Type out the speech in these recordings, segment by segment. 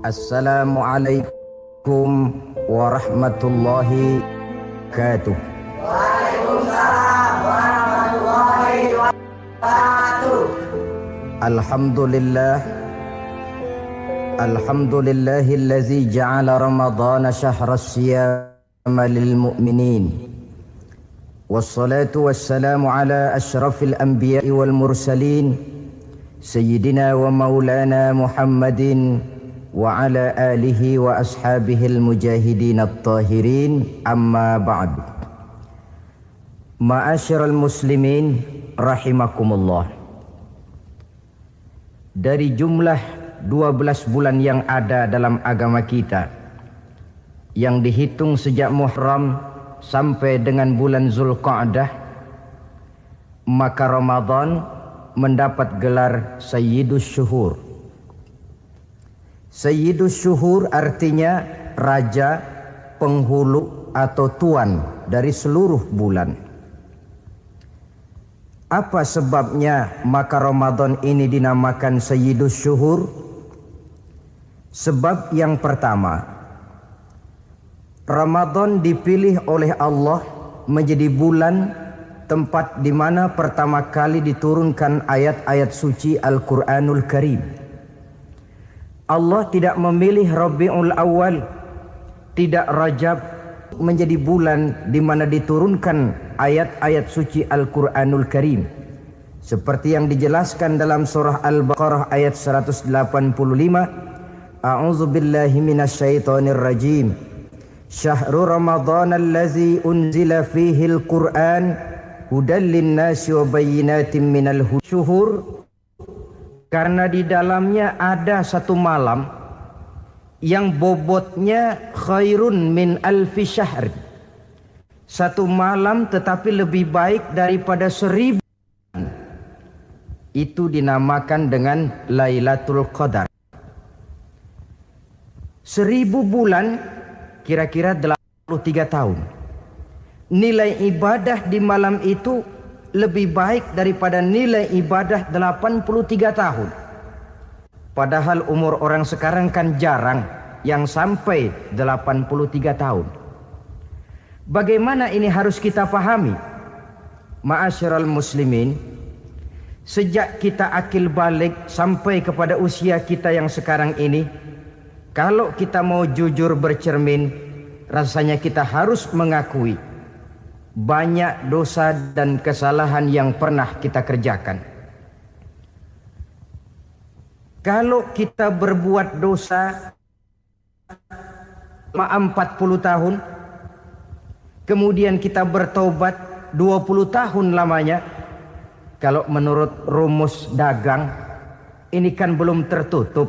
Assalamualaikum warahmatullahi wabarakatuh. Waalaikumsalam warahmatullahi wabarakatuh. Alhamdulillahillazi ja'ala ramadhana syahras siyama lil mu'minin. Wassalatu wassalamu ala asyrafil anbiya'i wal mursalin sayyidina wa maulana Muhammadin wa ala alihi wa ashabihil mujahidin at-tahirin, amma ba'du. Ma'asyiral muslimin rahimakumullah. Dari jumlah 12 bulan yang ada dalam agama kita, yang dihitung sejak Muharram sampai dengan bulan Zulqa'dah, maka Ramadan mendapat gelar Sayyidus Syuhur. Sayyidus Syuhur artinya raja, penghulu atau tuan dari seluruh bulan. Apa sebabnya maka Ramadan ini dinamakan Sayyidus Syuhur? Sebab yang pertama, Ramadan dipilih oleh Allah menjadi bulan tempat di mana pertama kali diturunkan ayat-ayat suci Al-Quranul Karim. Allah tidak memilih Rabiul Awal, tidak Rajab menjadi bulan di mana diturunkan ayat-ayat suci Al-Quranul Karim. Seperti yang dijelaskan dalam surah Al-Baqarah ayat 185, A'udzu billahi minasyaitonir rajim. Syahrul Ramadan allazi unzila fihi al-Qur'an hudan lin-nasi wa bayyinatin minal syuhur. Karena di dalamnya ada satu malam yang bobotnya khairun min alfi syahr. Satu malam tetapi lebih baik daripada 1000. Itu dinamakan dengan Lailatul Qadar. 1000 bulan kira-kira 83 tahun. Nilai ibadah di malam itu lebih baik daripada nilai ibadah 83 tahun. Padahal umur orang sekarang kan jarang yang sampai 83 tahun. Bagaimana ini harus kita pahami? Ma'asyiral muslimin, sejak kita akil balik sampai kepada usia kita yang sekarang ini, kalau kita mau jujur bercermin, rasanya kita harus mengakui banyak dosa dan kesalahan yang pernah kita kerjakan. Kalau kita berbuat dosa 40 tahun, kemudian kita bertobat 20 tahun lamanya, kalau menurut rumus dagang, ini kan belum tertutup.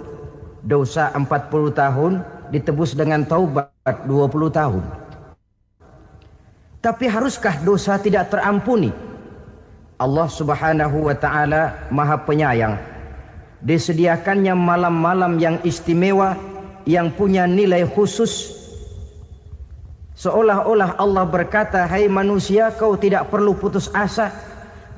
Dosa 40 tahun ditebus dengan taubat 20 tahun. Tapi haruskah dosa tidak terampuni? Allah Subhanahu wa ta'ala Maha Penyayang. Disediakannya malam-malam yang istimewa, yang punya nilai khusus. Seolah-olah Allah berkata, hai manusia, kau tidak perlu putus asa.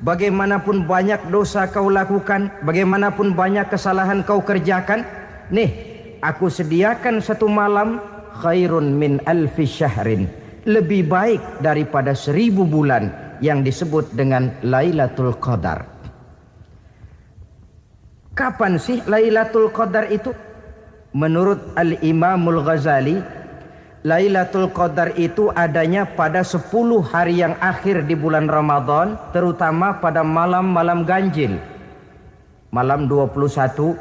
Bagaimanapun banyak dosa kau lakukan, bagaimanapun banyak kesalahan kau kerjakan, nih, aku sediakan satu malam khairun min alfi syahrin, lebih baik daripada 1000 bulan yang disebut dengan Lailatul Qadar. Kapan sih Lailatul Qadar itu? Menurut Al-Imamul Ghazali, Lailatul Qadar itu adanya pada 10 hari yang akhir di bulan Ramadan, terutama pada malam-malam ganjil. Malam 21,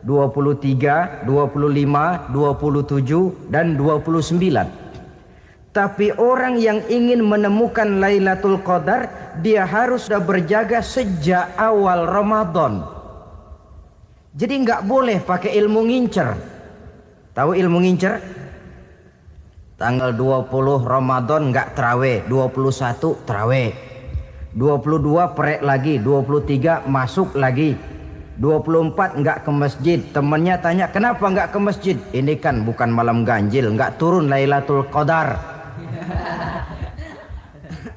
23, 25, 27, dan 29. Tapi orang yang ingin menemukan Lailatul Qadar, dia harus sudah berjaga sejak awal Ramadan. Jadi nggak boleh pakai ilmu ngincer. Tahu ilmu ngincer? Tanggal 20 Ramadan nggak terawih, 21 terawih, 22 perek lagi, 23 masuk lagi, 24 nggak ke masjid. Temannya tanya, kenapa nggak ke masjid? Ini kan bukan malam ganjil, nggak turun Lailatul Qadar.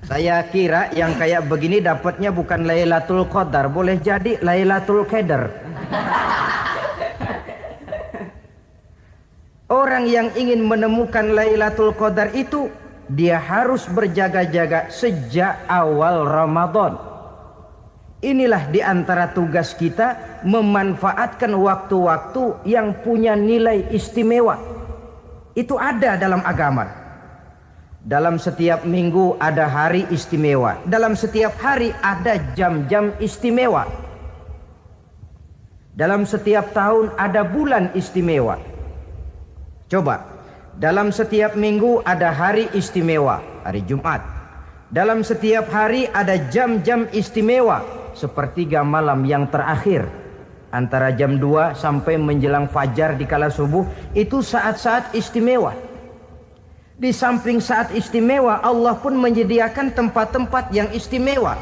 Saya kira yang kayak begini dapatnya bukan Lailatul Qadar, boleh jadi Lailatul Qadar. Orang yang ingin menemukan Lailatul Qadar itu, dia harus berjaga-jaga sejak awal Ramadan. Inilah di antara tugas kita, memanfaatkan waktu-waktu yang punya nilai istimewa. Itu ada dalam agama. Dalam setiap minggu ada hari istimewa. Dalam setiap hari ada jam-jam istimewa. Dalam setiap tahun ada bulan istimewa. Coba, dalam setiap minggu ada hari istimewa, hari Jumat. Dalam setiap hari ada jam-jam istimewa, sepertiga malam yang terakhir. Antara jam 2 sampai menjelang fajar di kala subuh, itu saat-saat istimewa. Di samping saat istimewa, Allah pun menyediakan tempat-tempat yang istimewa.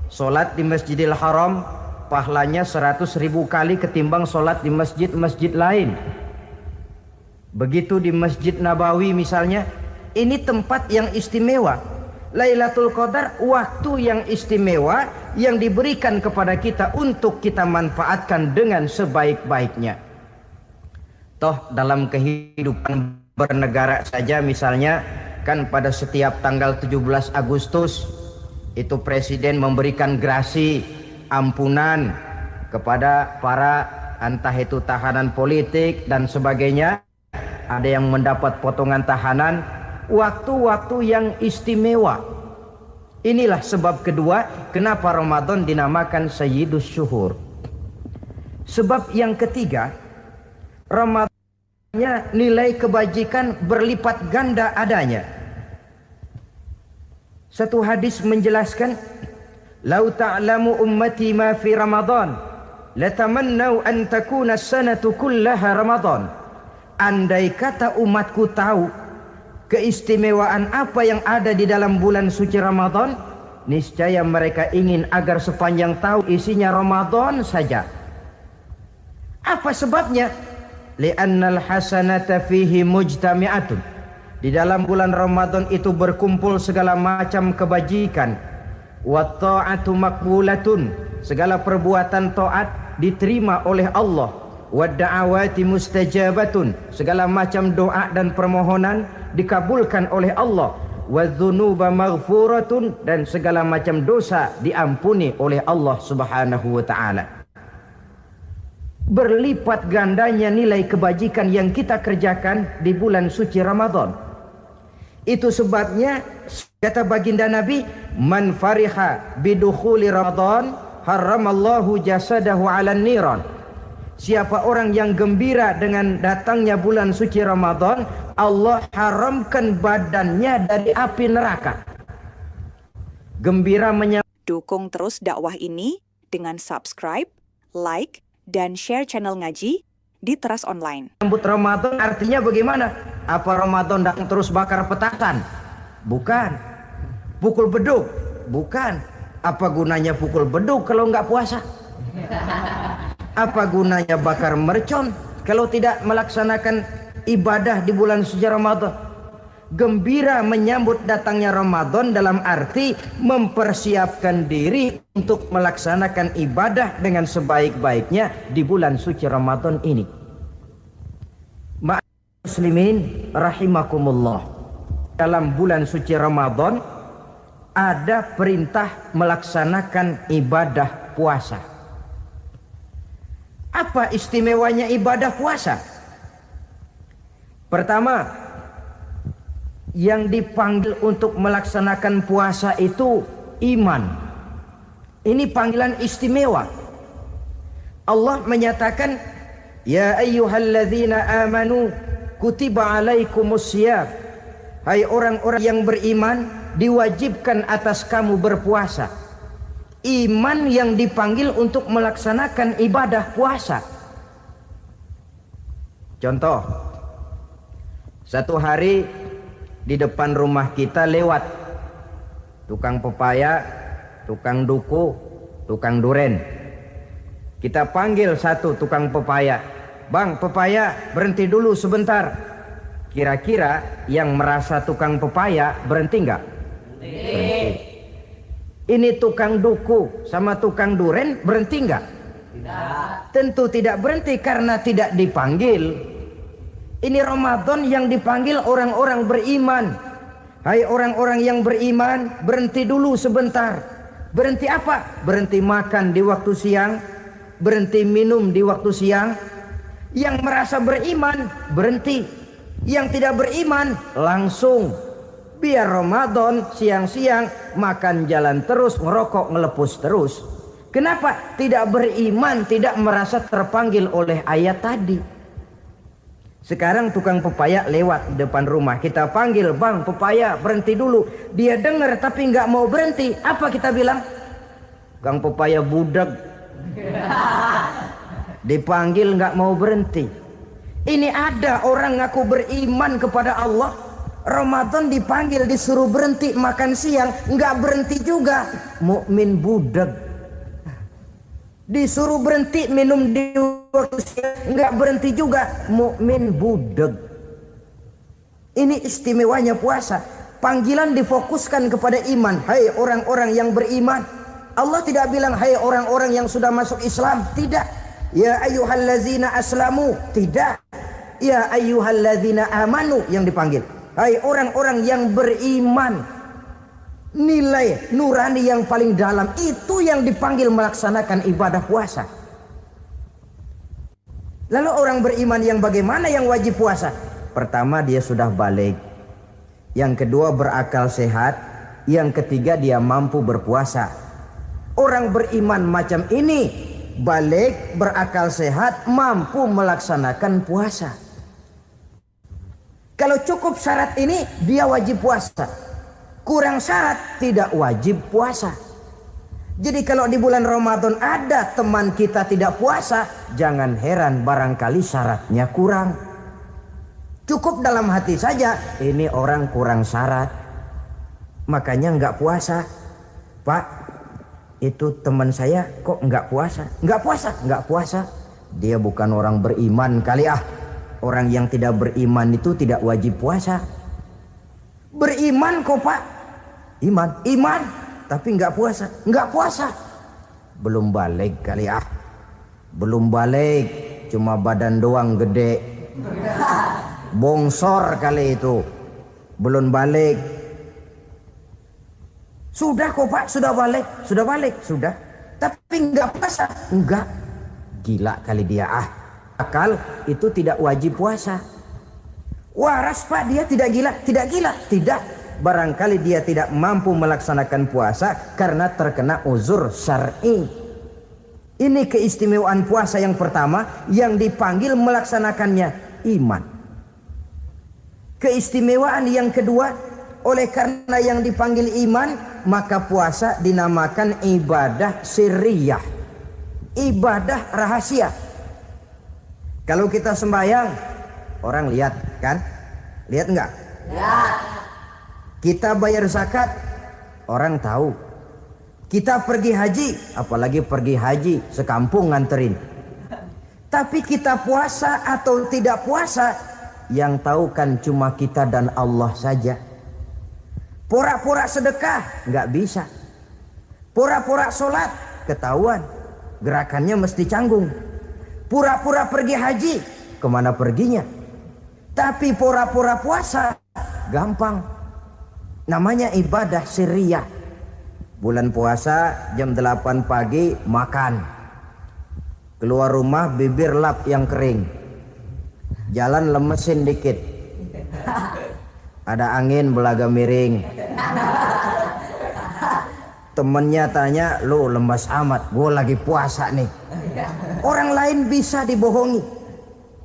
Solat di Masjidil Haram, pahalanya 100.000 kali ketimbang solat di masjid-masjid lain. Begitu di Masjid Nabawi misalnya, ini tempat yang istimewa. Lailatul Qadar waktu yang istimewa yang diberikan kepada kita untuk kita manfaatkan dengan sebaik-baiknya. Toh dalam kehidupan bernegara saja misalnya, kan pada setiap tanggal 17 Agustus itu presiden memberikan grasi ampunan kepada para entah itu tahanan politik dan sebagainya. Ada yang mendapat potongan tahanan, waktu-waktu yang istimewa. Inilah sebab kedua kenapa Ramadan dinamakan Sayyidus Syuhur. Sebab yang ketiga, Ramadannya nilai kebajikan berlipat ganda adanya. Satu hadis menjelaskan, "Lau ta'lamu ummati ma fi Ramadan, latamannau an takuna as-sanatu kullaha Ramadan." Andai kata umatku tahu keistimewaan apa yang ada di dalam bulan suci Ramadan, niscaya mereka ingin agar sepanjang tahun isinya Ramadan saja. Apa sebabnya? Li'annal hasanata fihi mujtami'atun. Di dalam bulan Ramadan itu berkumpul segala macam kebajikan. Wa ta'atu maqbulatun. Segala perbuatan taat diterima oleh Allah. Wadda'awati mustajabatun, segala macam doa dan permohonan dikabulkan oleh Allah. Wadzunuba maghfuratun, dan segala macam dosa diampuni oleh Allah Subhanahu wa taala. Berlipat gandanya nilai kebajikan yang kita kerjakan di bulan suci Ramadan. Itu sebabnya kata baginda Nabi, "Man fariha bidukhuli Ramadan, haramallahu jasadahu 'alan niran." Siapa orang yang gembira dengan datangnya bulan suci Ramadan, Allah haramkan badannya dari api neraka. Gembira Dukung terus dakwah ini dengan subscribe, like, dan share channel ngaji di Teras Online. menyambut Ramadan artinya bagaimana? Apa Ramadan datang terus bakar petasan? Bukan. Pukul beduk? Bukan. Apa gunanya pukul beduk kalau nggak puasa? Apa gunanya bakar mercon kalau tidak melaksanakan ibadah di bulan suci Ramadan? Gembira menyambut datangnya Ramadan dalam arti mempersiapkan diri untuk melaksanakan ibadah dengan sebaik-baiknya di bulan suci Ramadan ini. Ma'asyiral muslimin rahimakumullah. Dalam bulan suci Ramadan ada perintah melaksanakan ibadah puasa. Apa istimewanya ibadah puasa? Pertama, yang dipanggil untuk melaksanakan puasa itu iman. Ini panggilan istimewa. Allah menyatakan, "Ya ayyuhalladzina amanu kutiba alaikumusiyam." Hai orang-orang yang beriman, diwajibkan atas kamu berpuasa. Iman yang dipanggil untuk melaksanakan ibadah puasa. Contoh, satu hari di depan rumah kita lewat tukang pepaya, tukang duku, tukang duren. Kita panggil satu tukang pepaya, "Bang, pepaya, berhenti dulu sebentar." Kira-kira yang merasa tukang pepaya berhenti enggak? Berhenti. Ini tukang duku sama tukang duren berhenti enggak? Tidak. Tentu tidak berhenti karena tidak dipanggil. Ini Ramadan yang dipanggil orang-orang beriman. Hai orang-orang yang beriman, berhenti dulu sebentar. Berhenti apa? Berhenti makan di waktu siang, berhenti minum di waktu siang. Yang merasa beriman, berhenti. Yang tidak beriman, langsung. Biar Ramadan siang-siang makan jalan terus, ngerokok, ngelepus terus. Kenapa? Tidak beriman, tidak merasa terpanggil oleh ayat tadi. Sekarang tukang pepaya lewat di depan rumah, kita panggil, bang pepaya berhenti dulu. Dia dengar tapi nggak mau berhenti. Apa kita bilang? Kang pepaya budak. Dipanggil nggak mau berhenti. Ini ada orang ngaku beriman kepada Allah, Ramadan dipanggil disuruh berhenti makan siang, nggak berhenti juga. Mukmin budak. Disuruh berhenti minum di waktu siang, nggak berhenti juga. Mukmin budak. Ini istimewanya puasa. Panggilan difokuskan kepada iman. Hai orang-orang yang beriman. Allah tidak bilang hai orang-orang yang sudah masuk Islam. Tidak. Ya ayyuhallazina aslamu. Tidak. Ya ayyuhallazina amanu yang dipanggil. Hai orang-orang yang beriman. Nilai nurani yang paling dalam itu yang dipanggil melaksanakan ibadah puasa. Lalu orang beriman yang bagaimana yang wajib puasa? Pertama, dia sudah balik. Yang kedua, berakal sehat. Yang ketiga, dia mampu berpuasa. Orang beriman macam ini balik, berakal sehat, mampu melaksanakan puasa. Kalau cukup syarat ini, dia wajib puasa. Kurang syarat, tidak wajib puasa. Jadi kalau di bulan Ramadan ada teman kita tidak puasa, jangan heran barangkali syaratnya kurang. Cukup dalam hati saja, ini orang kurang syarat, makanya nggak puasa. Pak, itu teman saya kok nggak puasa? Nggak puasa, nggak puasa. Dia bukan orang beriman kali ah. Orang yang tidak beriman itu tidak wajib puasa. Beriman kok pak? Iman, tapi nggak puasa, nggak puasa. Belum balik kali ah. Belum balik, cuma badan doang gede. Bongsor kali itu. Belum balik. Sudah kok pak, sudah balik, sudah. Tapi nggak puasa, enggak. Gila kali dia ah. Akal itu tidak wajib puasa. Waras pak, dia tidak gila, tidak. Barangkali dia tidak mampu melaksanakan puasa karena terkena uzur syar'i. Ini keistimewaan puasa yang pertama yang dipanggil melaksanakannya iman. Keistimewaan yang kedua, oleh karena yang dipanggil iman, maka puasa dinamakan ibadah sirriyah, ibadah rahasia. Kalau kita sembahyang, orang lihat kan? Lihat enggak? Lihat. Kita bayar zakat, orang tahu. Kita pergi haji, apalagi pergi haji, sekampung nganterin. Tapi kita puasa atau tidak puasa, yang tahu kan cuma kita dan Allah saja. Pura-pura sedekah, nggak bisa. Pura-pura sholat, ketahuan. Gerakannya mesti canggung. Pura-pura pergi haji, kemana perginya? Tapi pura-pura puasa, gampang. Namanya ibadah sirriyah. Bulan puasa jam 8 pagi makan. Keluar rumah bibir lap yang kering. Jalan lemesin dikit. Ada angin belaga miring. Temennya tanya, lu lemas amat, gue lagi puasa nih. Orang lain bisa dibohongi.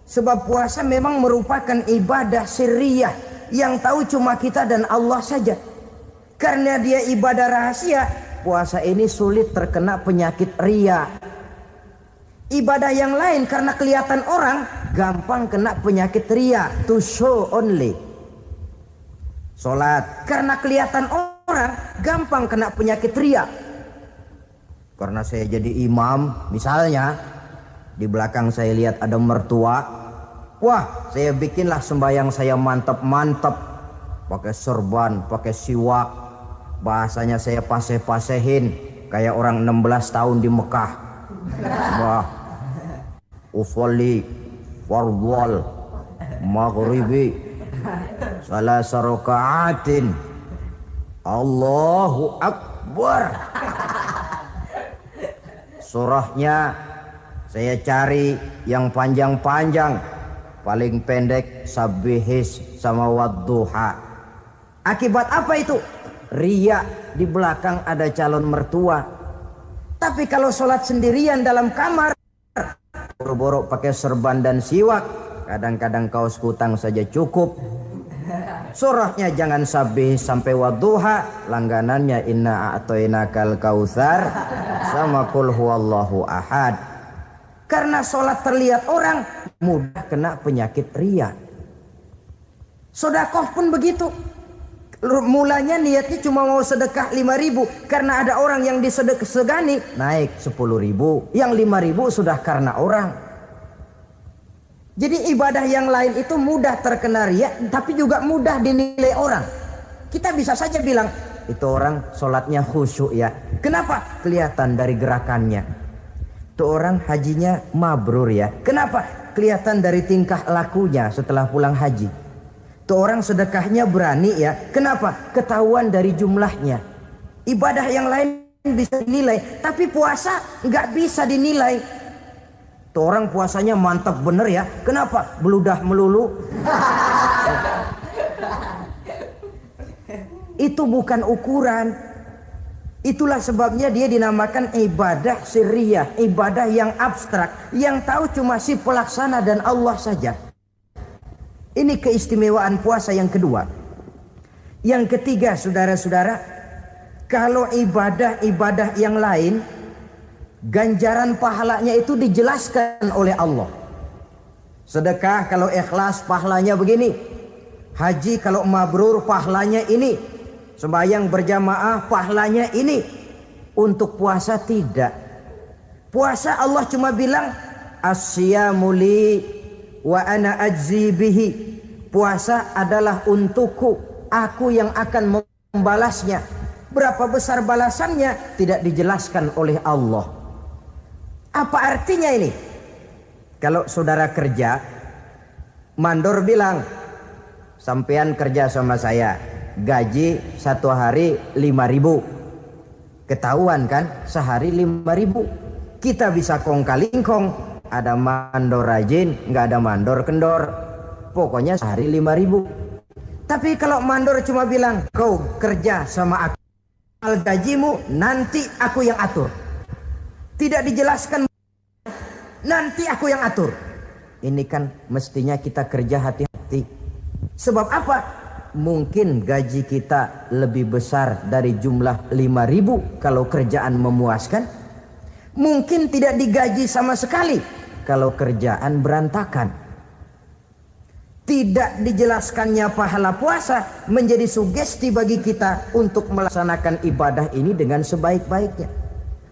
Sebab puasa memang merupakan ibadah sirriyah yang tahu cuma kita dan Allah saja. Karena dia ibadah rahasia, puasa ini sulit terkena penyakit riya. Ibadah yang lain karena kelihatan orang, gampang kena penyakit riya, to show only. Sholat karena kelihatan orang, gampang kena penyakit riya. Karena saya jadi imam, misalnya di belakang saya lihat ada mertua, wah, saya bikinlah sembahyang saya mantap-mantap. Pakai sorban, pakai siwak. Bahasanya saya paseh-pasehin kayak orang 16 tahun di Mekah. Wah. Ufali warwal maghribi salah sarokaatin Allahu Akbar. Surahnya saya cari yang panjang-panjang, paling pendek Sabbihis sama Wadduha. Akibat apa itu? Riya, di belakang ada calon mertua. Tapi kalau sholat sendirian dalam kamar, boro-boro pakai serban dan siwak, kadang-kadang kaos kutang saja cukup. Surahnya jangan Sabbih sampai Wadduha, langganannya Inna A'toinakal Kautsar sama Qul Huwallahu Ahad. Karena sholat terlihat orang, mudah kena penyakit riya. Sedekah pun begitu. Mulanya niatnya cuma mau sedekah 5.000, karena ada orang yang disegani naik 10.000, yang 5.000 sudah karena orang. Jadi ibadah yang lain itu mudah terkena riya, tapi juga mudah dinilai orang. Kita bisa saja bilang itu orang sholatnya khusyuk ya. Kenapa? Kelihatan dari gerakannya. Itu orang hajinya mabrur ya. Kenapa? Kelihatan dari tingkah lakunya setelah pulang haji. Tuh orang sedekahnya berani ya. Kenapa? Ketahuan dari jumlahnya. Ibadah yang lain bisa dinilai, tapi puasa nggak bisa dinilai. Tuh orang puasanya mantap bener ya. Kenapa? Beludah melulu. Itu bukan ukuran. Itulah sebabnya dia dinamakan ibadah sirriyah, ibadah yang abstrak, yang tahu cuma si pelaksana dan Allah saja. Ini keistimewaan puasa yang kedua. Yang ketiga, saudara-saudara, kalau ibadah-ibadah yang lain, ganjaran pahalanya itu dijelaskan oleh Allah. Sedekah kalau ikhlas pahalanya begini. Haji kalau mabrur pahalanya ini. Sembahyang berjamaah pahalanya ini. Untuk puasa tidak. Puasa Allah cuma bilang as-siyamu li wa ana ajzi bihi. Puasa adalah untukku, aku yang akan membalasnya. Berapa besar balasannya tidak dijelaskan oleh Allah. Apa artinya ini? Kalau saudara kerja, mandor bilang, sampean kerja sama saya, gaji satu hari 5.000. Ketahuan kan, sehari 5.000. Kita bisa kong kali kong. Ada mandor rajin, nggak ada mandor kendor. Pokoknya sehari 5.000. Tapi kalau mandor cuma bilang, kau kerja sama aku, gajimu nanti aku yang atur. Tidak dijelaskan, nanti aku yang atur. Ini kan mestinya kita kerja hati-hati. Sebab apa? Mungkin gaji kita lebih besar dari jumlah 5.000 kalau kerjaan memuaskan. Mungkin tidak digaji sama sekali kalau kerjaan berantakan. Tidak dijelaskannya pahala puasa menjadi sugesti bagi kita untuk melaksanakan ibadah ini dengan sebaik-baiknya.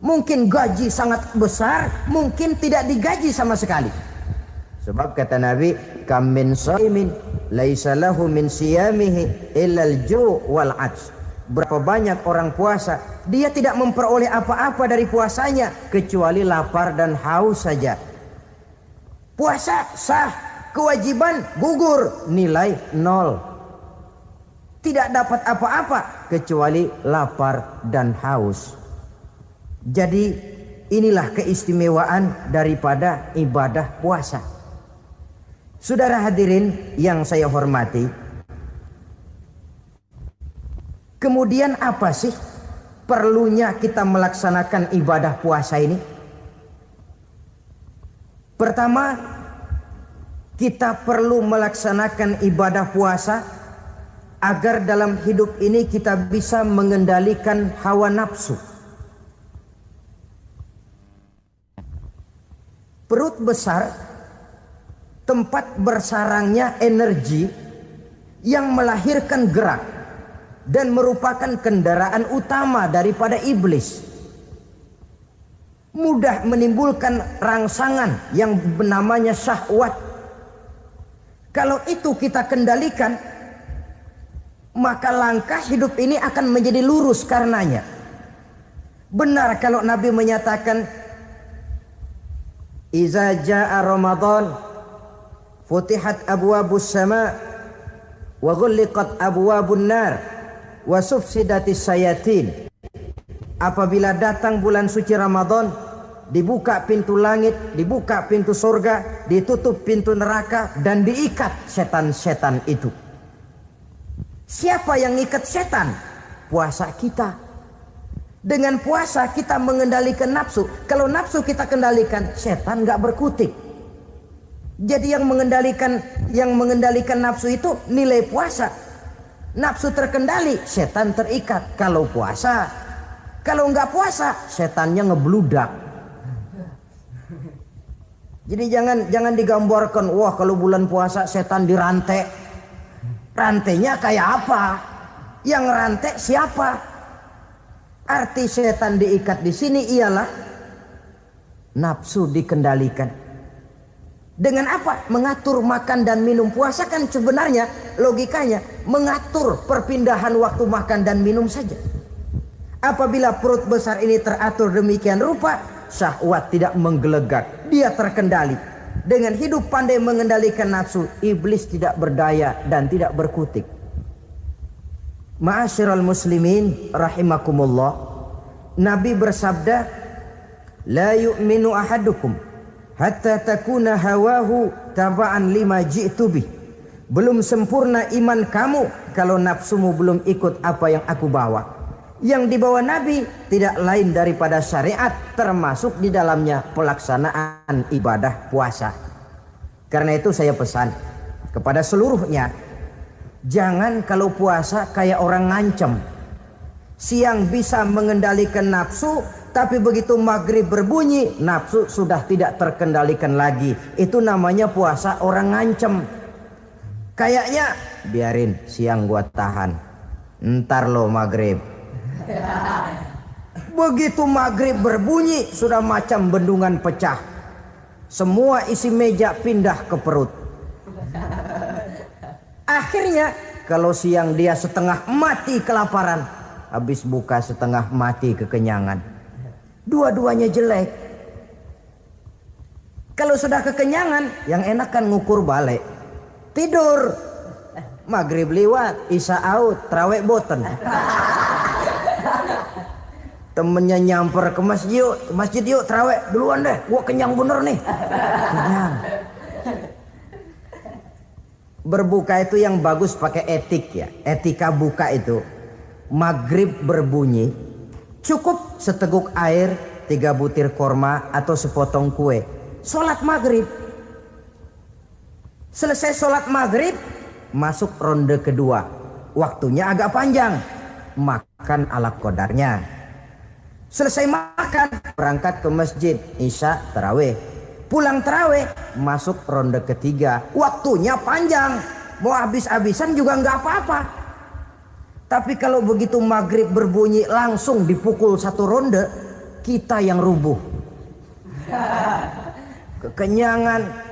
Mungkin gaji sangat besar, mungkin tidak digaji sama sekali. Sebab kata Nabi, kam min shaimin laisa lahu min siyamihi illa al-ju' wal 'ajz. Berapa banyak orang puasa, dia tidak memperoleh apa-apa dari puasanya kecuali lapar dan haus saja. Puasa sah, kewajiban gugur, nilai 0. Tidak dapat apa-apa kecuali lapar dan haus. Jadi inilah keistimewaan daripada ibadah puasa. Saudara hadirin yang saya hormati, kemudian apa sih perlunya kita melaksanakan ibadah puasa ini? Pertama, kita perlu melaksanakan ibadah puasa agar dalam hidup ini kita bisa mengendalikan hawa nafsu. Perut besar, tempat bersarangnya energi yang melahirkan gerak dan merupakan kendaraan utama daripada iblis. Mudah menimbulkan rangsangan yang namanya syahwat. Kalau itu kita kendalikan, maka langkah hidup ini akan menjadi lurus karenanya. Benar kalau Nabi menyatakan, iza jaa Ramadan futihat abwabus sama wa ghulliqat abwabun nar wa sufsidatis sayatin. Apabila datang bulan suci Ramadan, dibuka pintu langit, dibuka pintu surga, ditutup pintu neraka, dan diikat setan-setan itu. Siapa yang ikat setan? Puasa kita. Dengan puasa kita mengendalikan nafsu. Kalau nafsu kita kendalikan, setan gak berkutik. Jadi yang mengendalikan nafsu itu nilai puasa. Nafsu terkendali, setan terikat. Kalau puasa, kalau nggak puasa, setannya ngebludak. Jadi jangan digambarkan, wah kalau bulan puasa setan dirantai. Rantainya kayak apa? Yang rantai siapa? Arti setan diikat di sini ialah nafsu dikendalikan. Dengan apa? Mengatur makan dan minum. Puasa kan sebenarnya logikanya mengatur perpindahan waktu makan dan minum saja. Apabila perut besar ini teratur demikian rupa, syahwat tidak menggelegak, dia terkendali. Dengan hidup pandai mengendalikan nafsu, iblis tidak berdaya dan tidak berkutik. Ma'asyiral muslimin rahimakumullah, Nabi bersabda, la yu'minu ahadukum hatta takuna hawahu taba'an lima ji'tu bih. Belum sempurna iman kamu kalau nafsumu belum ikut apa yang aku bawa. Yang dibawa Nabi tidak lain daripada syariat, termasuk di dalamnya pelaksanaan ibadah puasa. Karena itu saya pesan kepada seluruhnya, jangan kalau puasa kayak orang ngancem. Siang bisa mengendalikan nafsu, tapi begitu maghrib berbunyi, nafsu sudah tidak terkendalikan lagi. Itu namanya puasa orang ngancem. Kayaknya biarin siang gua tahan, ntar lo maghrib. Begitu maghrib berbunyi, sudah macam bendungan pecah. Semua isi meja pindah ke perut. Akhirnya kalau siang dia setengah mati kelaparan, habis buka setengah mati kekenyangan. Dua-duanya jelek. Kalau sudah kekenyangan, yang enak kan ngukur balik. Tidur. Maghrib liwat, isya out, tarawih boten. Temennya nyamper ke masjid yuk tarawih duluan deh, gua kenyang bener nih. Kenyang. Berbuka itu yang bagus pakai etik ya, etika buka itu. Maghrib berbunyi, cukup seteguk air, 3 butir korma atau sepotong kue. Sholat maghrib. Selesai sholat maghrib, masuk ronde kedua. Waktunya agak panjang, makan ala qadarnya. Selesai makan, berangkat ke masjid, isya tarawih. Pulang tarawih, masuk ronde ketiga. Waktunya panjang, mau habis-habisan juga nggak apa-apa. Tapi kalau begitu maghrib berbunyi langsung dipukul 1 ronde, kita yang rubuh. Kekenyangan.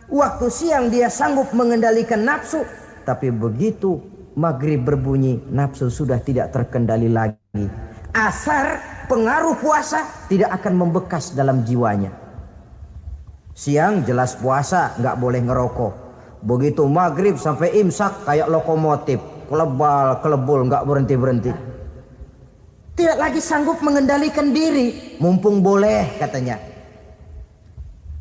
Waktu siang dia sanggup mengendalikan nafsu, tapi begitu maghrib berbunyi, nafsu sudah tidak terkendali lagi. Asar pengaruh puasa tidak akan membekas dalam jiwanya. Siang jelas puasa, nggak boleh ngerokok. Begitu maghrib sampai imsak kayak lokomotif, kelebul nggak berhenti. Tidak lagi sanggup mengendalikan diri, mumpung boleh katanya.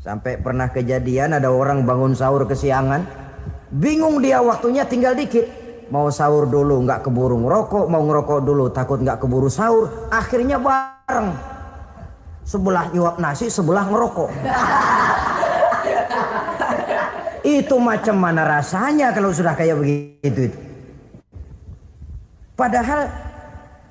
Sampai pernah kejadian ada orang bangun sahur kesiangan, bingung dia waktunya tinggal dikit. Mau sahur dulu nggak keburu ngerokok, mau ngerokok dulu takut nggak keburu sahur. Akhirnya bareng, sebelah nyuap nasi, sebelah ngerokok. Itu macam mana rasanya kalau sudah kayak begitu itu. Padahal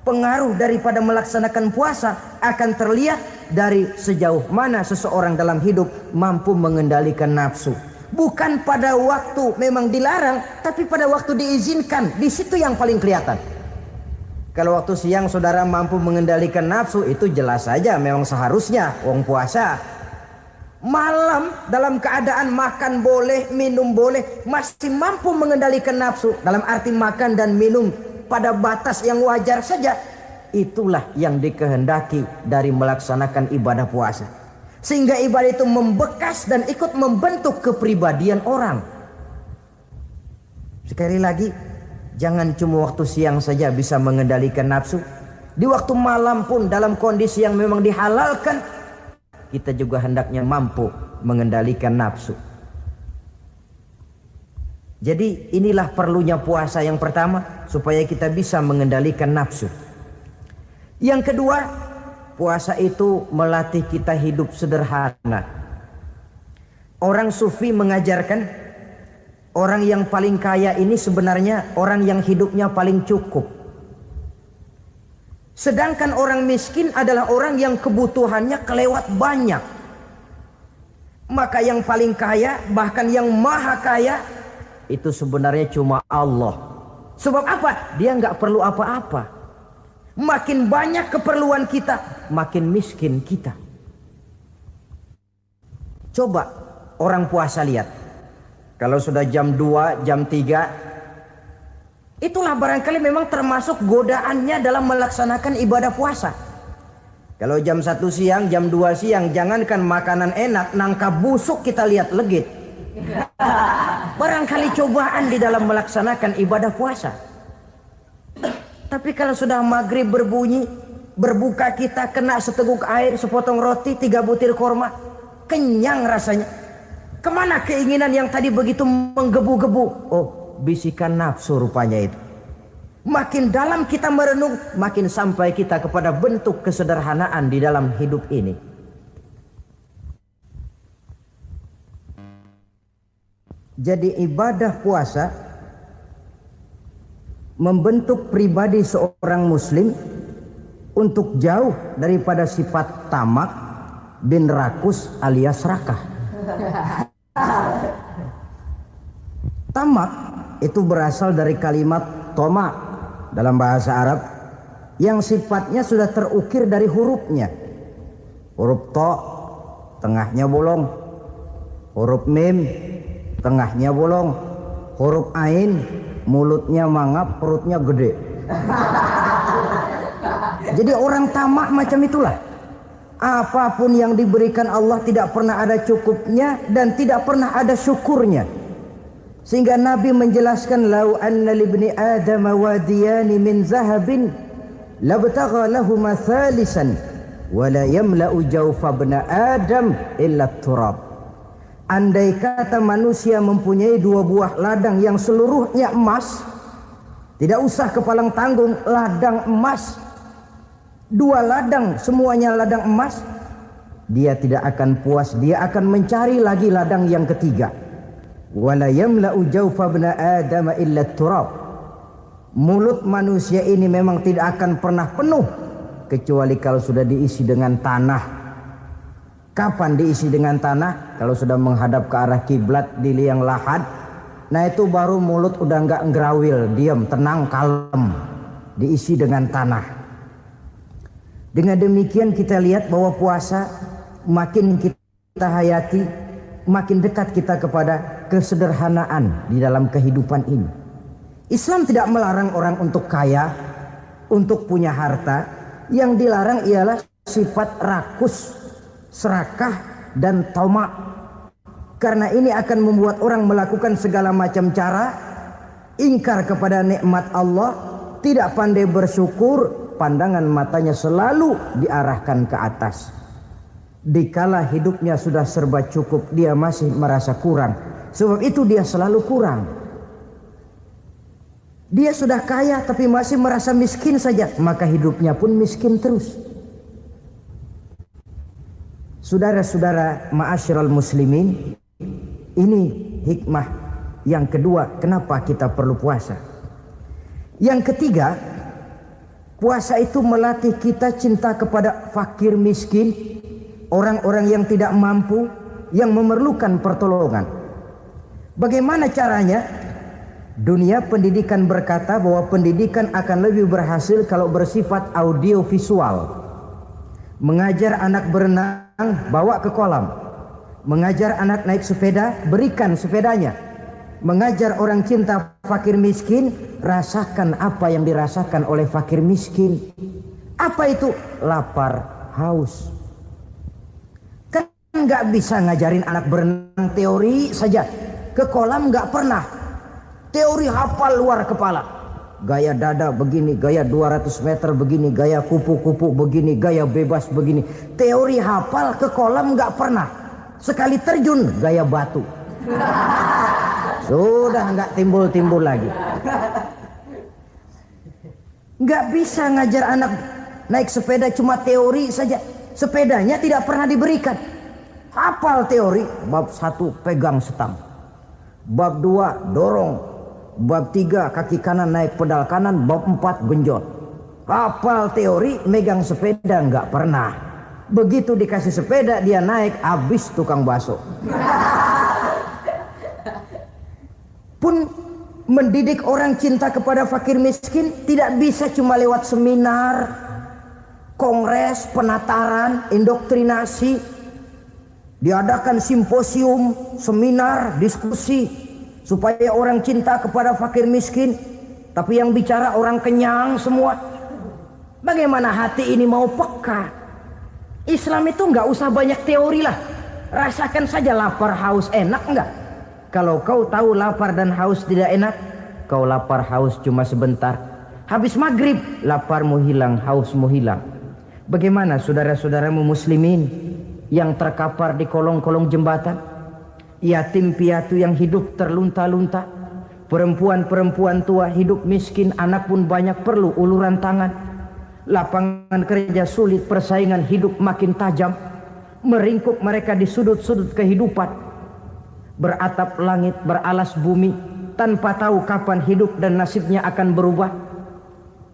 pengaruh daripada melaksanakan puasa akan terlihat dari sejauh mana seseorang dalam hidup mampu mengendalikan nafsu. Bukan pada waktu memang dilarang, tapi pada waktu diizinkan. Di situ yang paling kelihatan. Kalau waktu siang saudara mampu mengendalikan nafsu, itu jelas saja memang seharusnya wong puasa. Malam dalam keadaan makan boleh, minum boleh, masih mampu mengendalikan nafsu, dalam arti makan dan minum pada batas yang wajar saja. Itulah yang dikehendaki dari melaksanakan ibadah puasa. Sehingga ibadah itu membekas dan ikut membentuk kepribadian orang. Sekali lagi, jangan cuma waktu siang saja bisa mengendalikan nafsu. Di waktu malam pun dalam kondisi yang memang dihalalkan, kita juga hendaknya mampu mengendalikan nafsu. Jadi inilah perlunya puasa yang pertama, supaya kita bisa mengendalikan nafsu. Yang kedua, puasa itu melatih kita hidup sederhana. Orang sufi mengajarkan, orang yang paling kaya ini sebenarnya orang yang hidupnya paling cukup. Sedangkan orang miskin adalah orang yang kebutuhannya kelewat banyak. Maka yang paling kaya, bahkan yang maha kaya, itu sebenarnya cuma Allah. Sebab apa? Dia nggak perlu apa-apa. Makin banyak keperluan kita, makin miskin kita. Coba orang puasa lihat. Kalau sudah jam 2, jam 3, itulah barangkali memang termasuk godaannya dalam melaksanakan ibadah puasa. Kalau jam 1 siang, jam 2 siang, jangankan makanan enak, nangka busuk kita lihat legit. Barangkali cobaan di dalam melaksanakan ibadah puasa. Tapi kalau sudah maghrib berbunyi, berbuka kita kena seteguk air, sepotong roti, 3 butir korma, kenyang rasanya. Kemana keinginan yang tadi begitu menggebu-gebu? Oh, bisikan nafsu rupanya itu. Makin dalam kita merenung, makin sampai kita kepada bentuk kesederhanaan di dalam hidup ini. Jadi ibadah puasa membentuk pribadi seorang muslim untuk jauh daripada sifat tamak bin rakus alias rakah. Tamak itu berasal dari kalimat toma dalam bahasa Arab yang sifatnya sudah terukir dari hurufnya. Huruf to, tengahnya bolong. Huruf mim, tengahnya bolong. Huruf ain, mulutnya mangap, perutnya gede. Jadi orang tamak macam itulah. Apapun yang diberikan Allah tidak pernah ada cukupnya dan tidak pernah ada syukurnya. Sehingga Nabi menjelaskan, lau anna libni adam wadiyani min zahabin labtagha lahuma thalisan wa la yamla'u jawfa ibn adam illa turab. Andai kata manusia mempunyai 2 buah ladang yang seluruhnya emas, tidak usah kepalang tanggung, ladang emas, 2 ladang semuanya ladang emas, dia tidak akan puas, dia akan mencari lagi ladang yang ketiga. Wala yamla'u jawfa ibn adam illa turab. Mulut manusia ini memang tidak akan pernah penuh kecuali kalau sudah diisi dengan tanah. Kapan diisi dengan tanah? Kalau sudah menghadap ke arah kiblat di liang lahat, nah itu baru mulut udah nggak ngerawil, diam, tenang, kalem, diisi dengan tanah. Dengan demikian kita lihat bahwa puasa makin kita hayati, makin dekat kita kepada kesederhanaan di dalam kehidupan ini. Islam tidak melarang orang untuk kaya, untuk punya harta. Yang dilarang ialah sifat rakus, serakah, dan tamak. Karena ini akan membuat orang melakukan segala macam cara, ingkar kepada nikmat Allah, tidak pandai bersyukur, pandangan matanya selalu diarahkan ke atas. Dikala hidupnya sudah serba cukup, dia masih merasa kurang. Sebab itu dia selalu kurang. Dia sudah kaya tapi masih merasa miskin saja, maka hidupnya pun miskin terus. Saudara-saudara ma'asyiral muslimin, ini hikmah yang kedua kenapa kita perlu puasa. Yang ketiga, puasa itu melatih kita cinta kepada fakir miskin, orang-orang yang tidak mampu, yang memerlukan pertolongan. Bagaimana caranya? Dunia pendidikan berkata bahwa pendidikan akan lebih berhasil kalau bersifat audio visual. Mengajar anak berenang, bawa ke kolam. Mengajar anak naik sepeda, berikan sepedanya. Mengajar orang cinta fakir miskin, rasakan apa yang dirasakan oleh fakir miskin. Apa itu? Lapar, haus. nggak bisa ngajarin anak berenang teori saja. Ke kolam nggak pernah. Teori hafal luar kepala. Gaya dada begini, gaya 200 meter begini, gaya kupu-kupu begini, gaya bebas begini. Teori hafal, ke kolam nggak pernah. Sekali terjun gaya batu. Sudah nggak timbul-timbul lagi. Nggak bisa ngajar anak naik sepeda cuma teori saja. Sepedanya tidak pernah diberikan. Hafal teori, bab 1 pegang setang, bab 2 dorong, bab 3 kaki kanan naik pedal kanan, bab 4 genjot. Hafal teori, megang sepeda nggak pernah. Begitu dikasih sepeda dia naik, habis tukang bakso. Pun mendidik orang cinta kepada fakir miskin tidak bisa cuma lewat seminar, kongres, penataran, indoktrinasi. Diadakan simposium, seminar, diskusi supaya orang cinta kepada fakir miskin, tapi yang bicara orang kenyang semua. Bagaimana hati ini mau peka? Islam itu nggak usah banyak teori lah. Rasakan saja lapar haus enak nggak? Kalau kau tahu lapar dan haus tidak enak, kau lapar haus cuma sebentar. Habis maghrib laparmu hilang, hausmu hilang. Bagaimana saudara-saudaramu muslimin yang terkapar di kolong-kolong jembatan, yatim piatu yang hidup terlunta-lunta, perempuan-perempuan tua hidup miskin, anak pun banyak perlu uluran tangan, lapangan kerja sulit, persaingan hidup makin tajam, meringkuk mereka di sudut-sudut kehidupan, beratap langit, beralas bumi, tanpa tahu kapan hidup dan nasibnya akan berubah.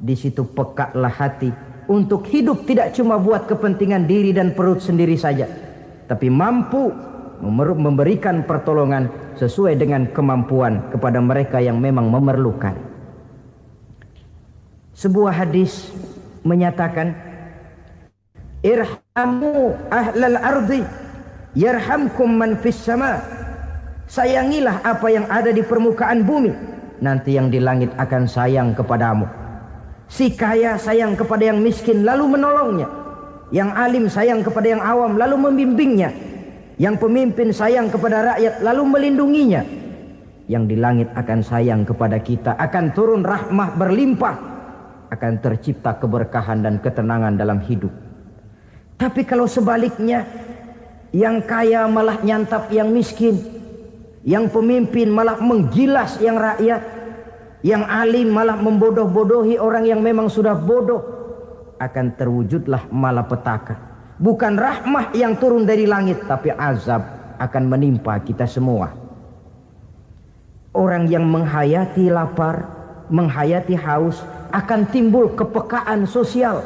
Di situ pekalah hati untuk hidup tidak cuma buat kepentingan diri dan perut sendiri saja, tapi mampu memberikan pertolongan sesuai dengan kemampuan kepada mereka yang memang memerlukan. Sebuah hadis menyatakan, irhamu ahlal ardi yarhamkum man fis sama. Sayangilah apa yang ada di permukaan bumi, nanti yang di langit akan sayang kepadamu. Si kaya sayang kepada yang miskin lalu menolongnya. Yang alim sayang kepada yang awam lalu membimbingnya. Yang pemimpin sayang kepada rakyat lalu melindunginya. Yang di langit akan sayang kepada kita, akan turun rahmah berlimpah, akan tercipta keberkahan dan ketenangan dalam hidup. Tapi kalau sebaliknya, yang kaya malah nyantap yang miskin, yang pemimpin malah menggilas yang rakyat, yang alim malah membodoh-bodohi orang yang memang sudah bodoh, akan terwujudlah malapetaka. Bukan rahmah yang turun dari langit, tapi azab akan menimpa kita semua. Orang yang menghayati lapar, menghayati haus, akan timbul kepekaan sosial.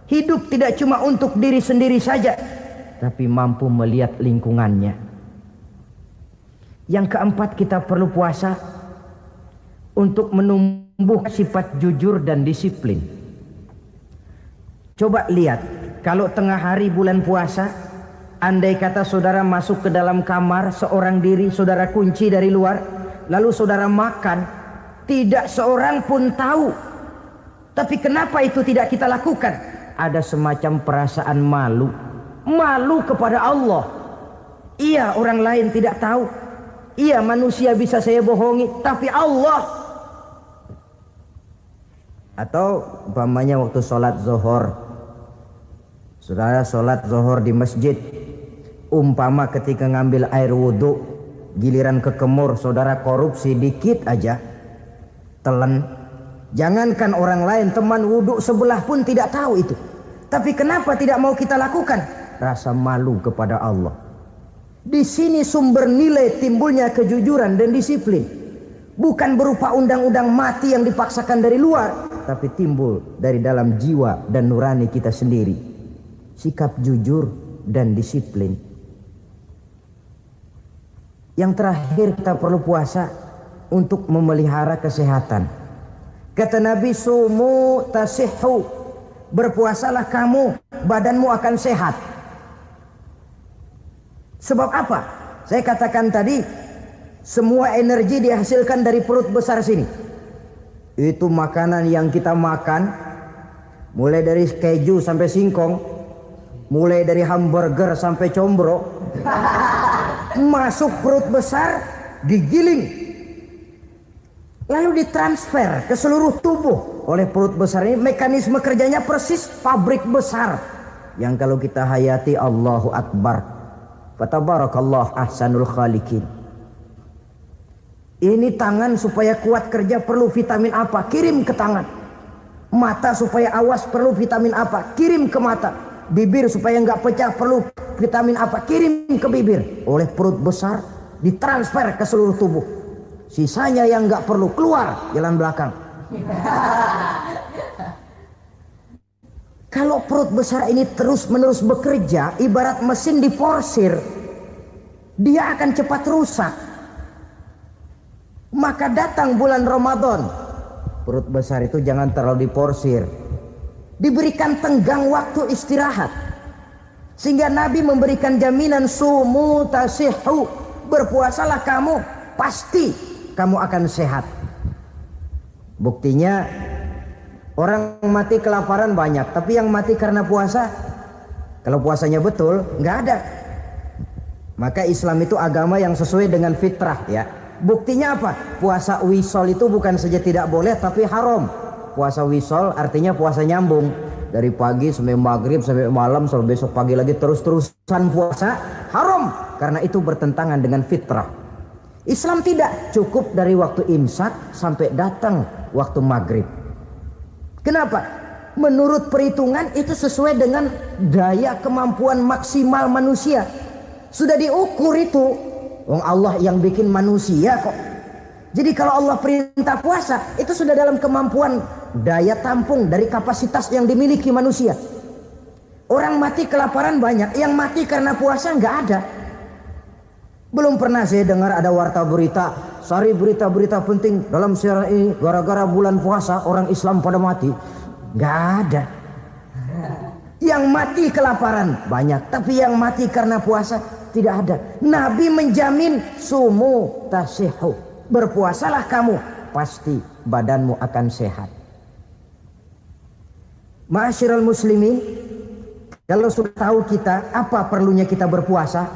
Hidup tidak cuma untuk diri sendiri saja, tapi mampu melihat lingkungannya. Yang keempat, kita perlu puasa untuk menumbuh sifat jujur dan disiplin. Coba lihat, kalau tengah hari bulan puasa, andai kata saudara masuk ke dalam kamar seorang diri, saudara kunci dari luar, lalu saudara makan, tidak seorang pun tahu. Tapi kenapa itu tidak kita lakukan? Ada semacam perasaan malu, malu kepada Allah. Iya, orang lain tidak tahu. Iya, manusia bisa saya bohongi, tapi Allah. Atau umpamanya waktu sholat zuhur, saudara sholat zuhur di masjid, umpama ketika ngambil air wudhu, giliran ke kemur, saudara korupsi dikit aja, telan. Jangankan orang lain, teman wudhu sebelah pun tidak tahu itu. Tapi kenapa tidak mau kita lakukan? Rasa malu kepada Allah. Di sini sumber nilai timbulnya kejujuran dan disiplin. Bukan berupa undang-undang mati yang dipaksakan dari luar, tapi timbul dari dalam jiwa dan nurani kita sendiri. Sikap jujur dan disiplin. Yang terakhir, kita perlu puasa untuk memelihara kesehatan. Kata Nabi, sumu tasihhu, berpuasalah kamu, badanmu akan sehat. Sebab apa? Saya katakan tadi, semua energi dihasilkan dari perut besar sini. Itu makanan yang kita makan, mulai dari keju sampai singkong, mulai dari hamburger sampai combro, masuk perut besar, digiling, lalu ditransfer ke seluruh tubuh oleh perut besar ini. Mekanisme kerjanya persis pabrik besar yang kalau kita hayati, Allahu Akbar, fatabarakallah ahsanul khaliqin. Ini tangan supaya kuat kerja perlu vitamin apa, kirim ke tangan. Mata supaya awas perlu vitamin apa, kirim ke mata. Bibir supaya nggak pecah perlu vitamin apa, kirim ke bibir. Oleh perut besar ditransfer ke seluruh tubuh. Sisanya yang nggak perlu keluar jalan belakang. Kalau perut besar ini terus menerus bekerja ibarat mesin diporsir, dia akan cepat rusak. Maka datang bulan Ramadan, perut besar itu jangan terlalu diporsir, diberikan tenggang waktu istirahat. Sehingga Nabi memberikan jaminan, sumu tasihhu, berpuasalah kamu, pasti kamu akan sehat. Buktinya orang mati kelaparan banyak, tapi yang mati karena puasa, kalau puasanya betul, nggak ada. Maka Islam itu agama yang sesuai dengan fitrah, ya. Buktinya apa? Puasa wisol itu bukan saja tidak boleh, tapi haram. Puasa wisol artinya puasa nyambung, dari pagi sampai maghrib sampai malam sampai besok pagi lagi terus-terusan puasa, haram, karena itu bertentangan dengan fitrah. Islam tidak, cukup dari waktu imsak sampai datang waktu maghrib. Kenapa? Menurut perhitungan itu sesuai dengan daya kemampuan maksimal manusia. Sudah diukur itu. Wong Allah yang bikin manusia kok. Jadi kalau Allah perintah puasa, itu sudah dalam kemampuan daya tampung dari kapasitas yang dimiliki manusia. Orang mati kelaparan banyak, yang mati karena puasa nggak ada. Belum pernah saya dengar ada warta berita, sari berita-berita penting dalam siaran ini, gara-gara bulan puasa orang Islam pada mati. Nggak ada. Yang mati kelaparan banyak, tapi yang mati karena puasa tidak ada. Nabi menjamin, sumu tasihhu, berpuasalah kamu, pasti badanmu akan sehat. Ma'asyiral muslimin, kalau sudah tahu kita apa perlunya kita berpuasa,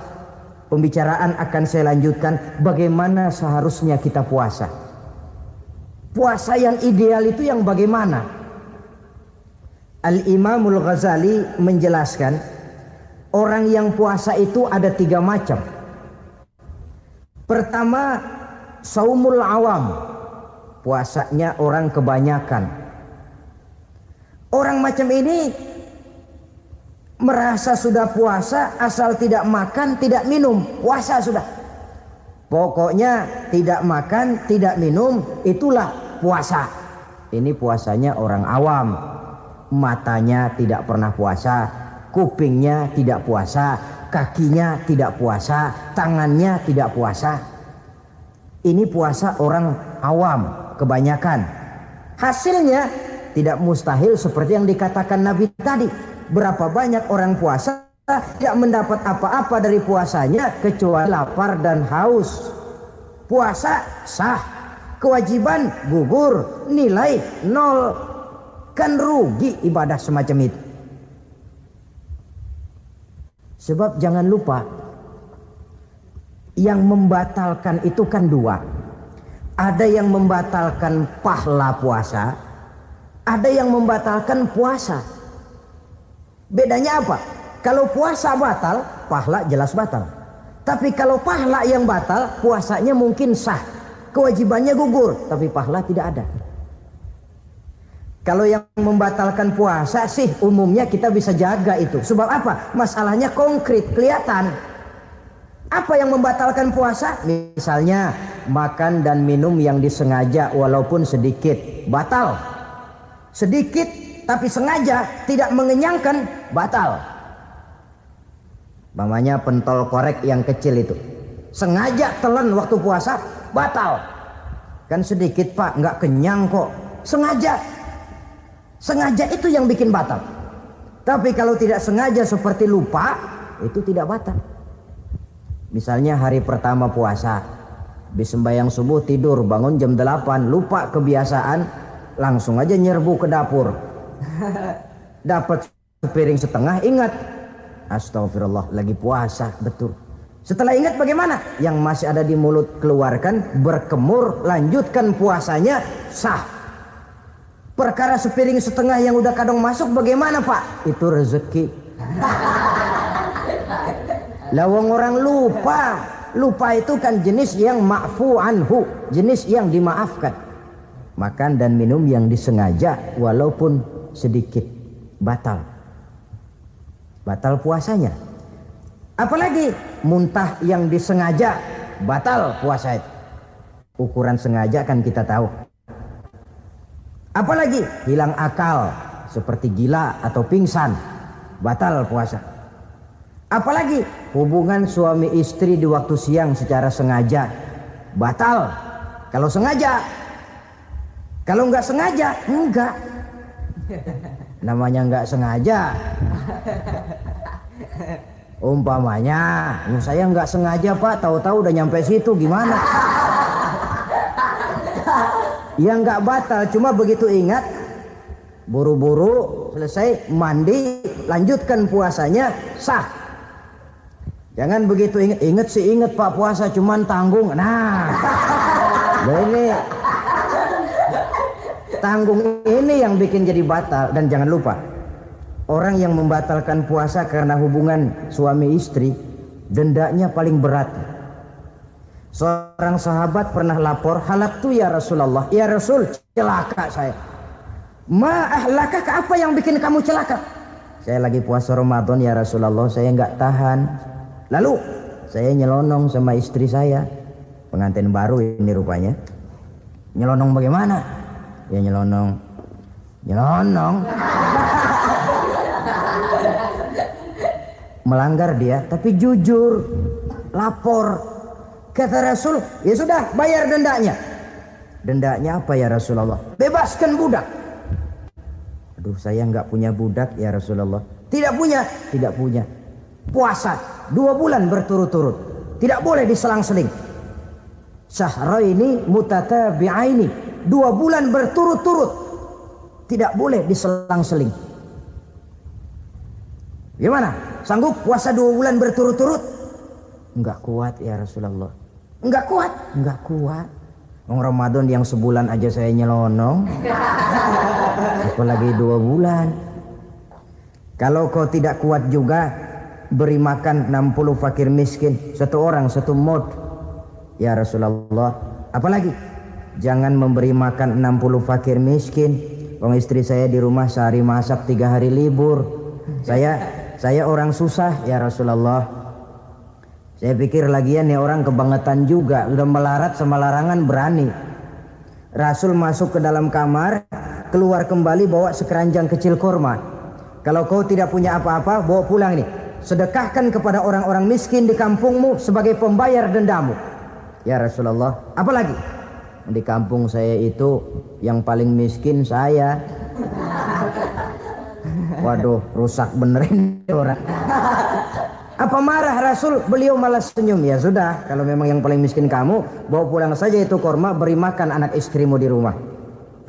pembicaraan akan saya lanjutkan bagaimana seharusnya kita puasa. Puasa yang ideal itu yang bagaimana? Al-Imamul Ghazali menjelaskan, orang yang puasa itu ada 3 macam. Pertama, saumul awam, puasanya orang kebanyakan. Orang macam ini merasa sudah puasa asal tidak makan, tidak minum, puasa sudah. Pokoknya tidak makan, tidak minum, itulah puasa. Ini puasanya orang awam. Matanya tidak pernah puasa, kupingnya tidak puasa, kakinya tidak puasa, tangannya tidak puasa. Ini puasa orang awam kebanyakan. Hasilnya tidak mustahil seperti yang dikatakan Nabi tadi. Berapa banyak orang puasa tidak mendapat apa-apa dari puasanya kecuali lapar dan haus. Puasa sah, kewajiban gugur, nilai 0. Kan rugi ibadah semacam itu. Sebab jangan lupa, yang membatalkan itu kan 2. Ada yang membatalkan pahala puasa, ada yang membatalkan puasa. Bedanya apa? Kalau puasa batal, pahala jelas batal. Tapi kalau pahala yang batal, puasanya mungkin sah, kewajibannya gugur, tapi pahala tidak ada. Kalau yang membatalkan puasa sih umumnya kita bisa jaga itu. Sebab apa? Masalahnya konkret, kelihatan. Apa yang membatalkan puasa? Misalnya makan dan minum yang disengaja walaupun sedikit, batal. Sedikit tapi sengaja tidak mengenyangkan, batal. Namanya pentol korek yang kecil itu. Sengaja telan waktu puasa, batal. Kan sedikit pak, nggak kenyang kok. Sengaja itu yang bikin batal. Tapi kalau tidak sengaja seperti lupa, itu tidak batal. Misalnya hari pertama puasa, habis sembahyang subuh tidur, bangun jam 8, lupa kebiasaan, langsung aja nyerbu ke dapur. Dapat sepiring setengah, ingat Astagfirullah, lagi puasa, betul. Setelah ingat bagaimana? Yang masih ada di mulut keluarkan, berkemur, lanjutkan puasanya, sah. Perkara sepiring setengah yang udah kadang masuk bagaimana Pak? Itu rezeki. Lawang orang lupa. Lupa itu kan jenis yang ma'fu anhu, jenis yang dimaafkan. Makan dan minum yang disengaja walaupun sedikit, batal. Batal puasanya. Apalagi muntah yang disengaja, batal puasa itu. Ukuran sengaja kan kita tahu. Apalagi hilang akal seperti gila atau pingsan, batal puasa. Apalagi hubungan suami istri di waktu siang secara sengaja, batal. Kalau sengaja. Kalau nggak sengaja, enggak. Namanya nggak sengaja. Umpamanya, saya nggak sengaja Pak, tahu-tahu udah nyampe situ, gimana? Ya nggak batal, cuma begitu ingat, buru-buru selesai mandi, lanjutkan puasanya, sah. Jangan begitu ingat sih ingat Pak, puasa cuman tanggung. Nah, ini tanggung ini yang bikin jadi batal. Dan jangan lupa, orang yang membatalkan puasa karena hubungan suami istri, dendanya paling berat. Seorang sahabat pernah lapor, halaktu ya Rasulullah, ya Rasul, celaka saya. Ma ahlaka, apa yang bikin kamu celaka? Saya lagi puasa Ramadan ya Rasulullah, saya nggak tahan. Lalu saya nyelonong sama istri saya, pengantin baru ini rupanya. Nyelonong bagaimana? Ya nyelonong. Melanggar dia, tapi jujur, lapor. Kata Rasul, ya sudah, bayar dendanya. Dendanya apa ya Rasulullah? Bebaskan budak. Aduh, saya nggak punya budak ya Rasulullah. Tidak punya. Puasa 2 bulan berturut-turut, tidak boleh diselang-seling. Syahraini mutatabi'aini, 2 bulan berturut-turut, tidak boleh diselang-seling. Gimana? Sanggup puasa 2 bulan berturut-turut? Enggak kuat ya Rasulullah. Enggak kuat. Ramadan yang sebulan aja saya nyelonong, apalagi 2 bulan. Kalau kau tidak kuat juga, beri makan 60 fakir miskin, 1 orang 1 mod ya Rasulullah. Apalagi jangan memberi makan 60 fakir miskin. Wong istri saya di rumah sehari masak 3 hari libur. Saya orang susah ya Rasulullah. Saya pikir lagian nih orang kebangetan juga, udah melarat sama larangan berani. Rasul masuk ke dalam kamar, keluar kembali bawa sekeranjang kecil kurma. Kalau kau tidak punya apa-apa, bawa pulang nih. Sedekahkan kepada orang-orang miskin di kampungmu sebagai pembayar dendamu. Ya Rasulullah, apalagi? Di kampung saya itu yang paling miskin saya. Waduh, rusak benerin orang. Apa marah Rasul? Beliau malah senyum. Ya sudah, kalau memang yang paling miskin kamu, bawa pulang saja itu korma, beri makan anak istrimu di rumah.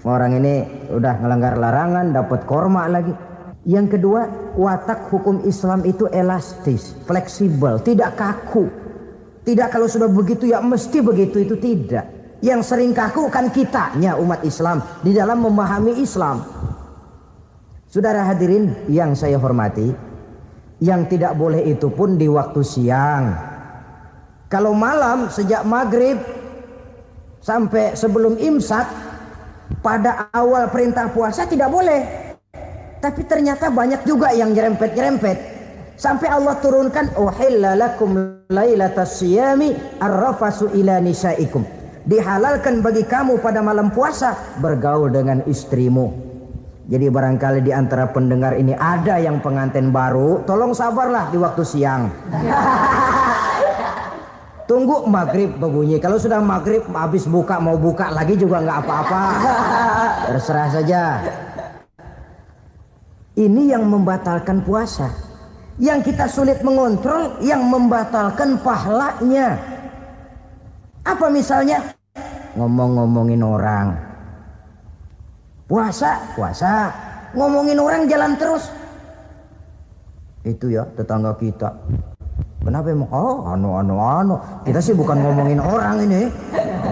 Orang ini udah melanggar larangan, dapat korma lagi. Yang kedua, watak hukum Islam itu elastis, fleksibel, tidak kaku. Tidak kalau sudah begitu ya mesti begitu, itu tidak. Yang sering kaku kan kitanya umat Islam di dalam memahami Islam. Saudara hadirin yang saya hormati, yang tidak boleh itu pun di waktu siang. Kalau malam sejak maghrib sampai sebelum imsak, pada awal perintah puasa tidak boleh. Tapi ternyata banyak juga yang nyerempet-nyerempet. Sampai Allah turunkan, uhilla lakum lailatas siyami arrafasu ila nisaikum. Dihalalkan bagi kamu pada malam puasa bergaul dengan istrimu. Jadi barangkali di antara pendengar ini ada yang pengantin baru, tolong sabarlah di waktu siang. Tunggu maghrib berbunyi. Kalau sudah maghrib habis buka, mau buka lagi juga nggak apa-apa. Terserah saja. Ini yang membatalkan puasa. Yang kita sulit mengontrol, yang membatalkan pahalanya. Apa misalnya? Ngomong-ngomongin orang. Puasa, ngomongin orang jalan terus. Itu ya tetangga kita. Kenapa emang? Oh, anu. Kita sih bukan ngomongin orang ini.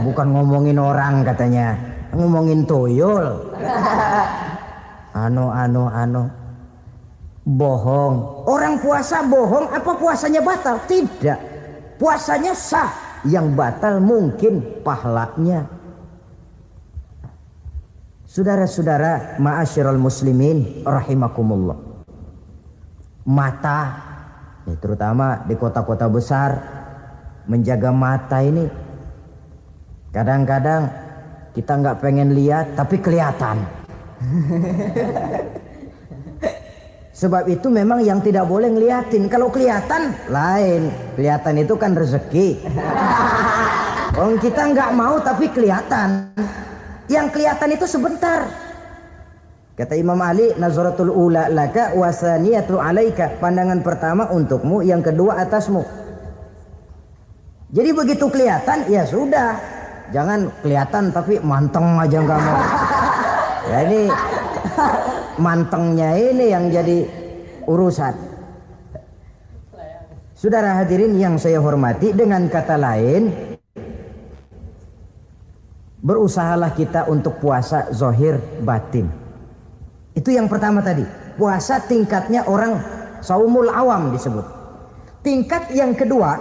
Bukan ngomongin orang katanya. Ngomongin tuyul. Anu. Bohong. Orang puasa bohong apa puasanya batal? Tidak. Puasanya sah. Yang batal mungkin pahalanya. Saudara-saudara ma'asyiral muslimin rahimakumullah. Mata, terutama di kota-kota besar, menjaga mata ini kadang-kadang kita nggak pengen lihat tapi kelihatan. Sebab itu memang yang tidak boleh ngeliatin. Kalau kelihatan lain, kelihatan itu kan rezeki. Orang kita nggak mau tapi kelihatan. Yang kelihatan itu sebentar. Kata Imam Ali, nazaratul ula laka wasaniyatu alaika. Pandangan pertama untukmu, yang kedua atasmu. Jadi begitu kelihatan, ya sudah. Jangan kelihatan tapi manteng aja nggak mau. Ya ini mantengnya ini yang jadi urusan. Saudara hadirin yang saya hormati, dengan kata lain, berusahalah kita untuk puasa zahir batin. Itu yang pertama tadi. Puasa tingkatnya orang saumul awam disebut. Tingkat yang kedua,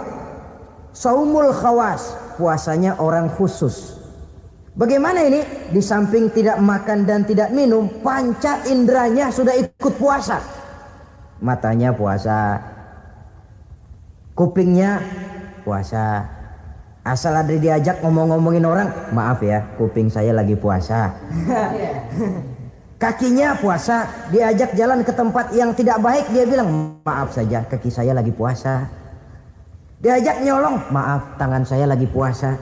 saumul khawas, puasanya orang khusus. Bagaimana ini? Di samping tidak makan dan tidak minum, panca inderanya sudah ikut puasa. Matanya puasa, kupingnya puasa. Asal ada diajak ngomong-ngomongin orang, maaf ya, kuping saya lagi puasa. Kakinya puasa, diajak jalan ke tempat yang tidak baik, dia bilang, maaf saja, kaki saya lagi puasa. Diajak nyolong, maaf, tangan saya lagi puasa.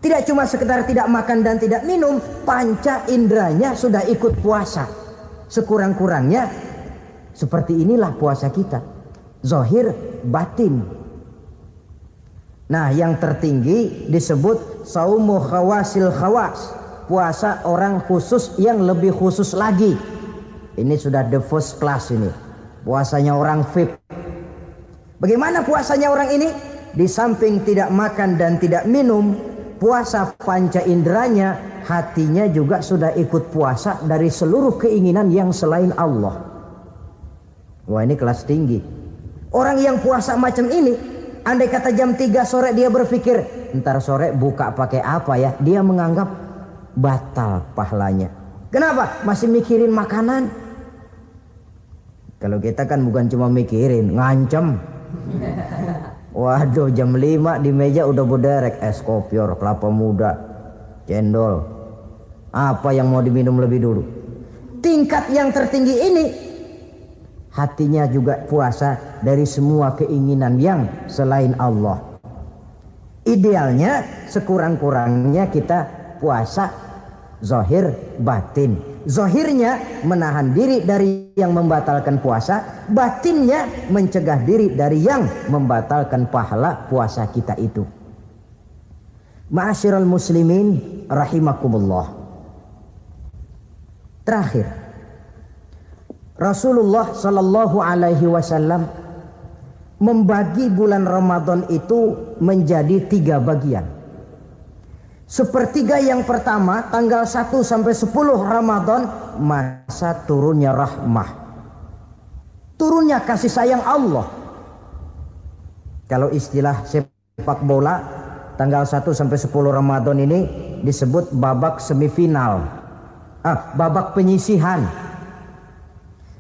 Tidak cuma sekedar tidak makan dan tidak minum, panca inderanya sudah ikut puasa. Sekurang-kurangnya, seperti inilah puasa kita. Zahir batin. Nah, yang tertinggi disebut saumu khawasil khawas, puasa orang khusus yang lebih khusus lagi. Ini sudah the first class ini. Puasanya orang VIP. Bagaimana puasanya orang ini? Di samping tidak makan dan tidak minum, puasa panca inderanya, hatinya juga sudah ikut puasa dari seluruh keinginan yang selain Allah. Wah, ini kelas tinggi. Orang yang puasa macam ini, andai kata jam 3 sore dia berpikir, ntar sore buka pakai apa ya? Dia menganggap batal pahalanya. Kenapa? Masih mikirin makanan. Kalau kita kan bukan cuma mikirin, ngancem. Waduh, jam 5 di meja udah berderek es kopior, kelapa muda, cendol. Apa yang mau diminum lebih dulu? Tingkat yang tertinggi ini, hatinya juga puasa dari semua keinginan yang selain Allah. Idealnya sekurang-kurangnya kita puasa zahir batin. Zahirnya menahan diri dari yang membatalkan puasa, batinnya mencegah diri dari yang membatalkan pahala puasa kita itu. Ma'asyiral muslimin rahimakumullah. Terakhir, Rasulullah sallallahu alaihi wasallam membagi bulan Ramadan itu menjadi 3 bagian. Sepertiga yang pertama, tanggal 1 sampai 10 Ramadan, masa turunnya rahmah, turunnya kasih sayang Allah. Kalau istilah sepak bola, tanggal 1 sampai 10 Ramadan ini disebut babak semifinal, babak penyisihan.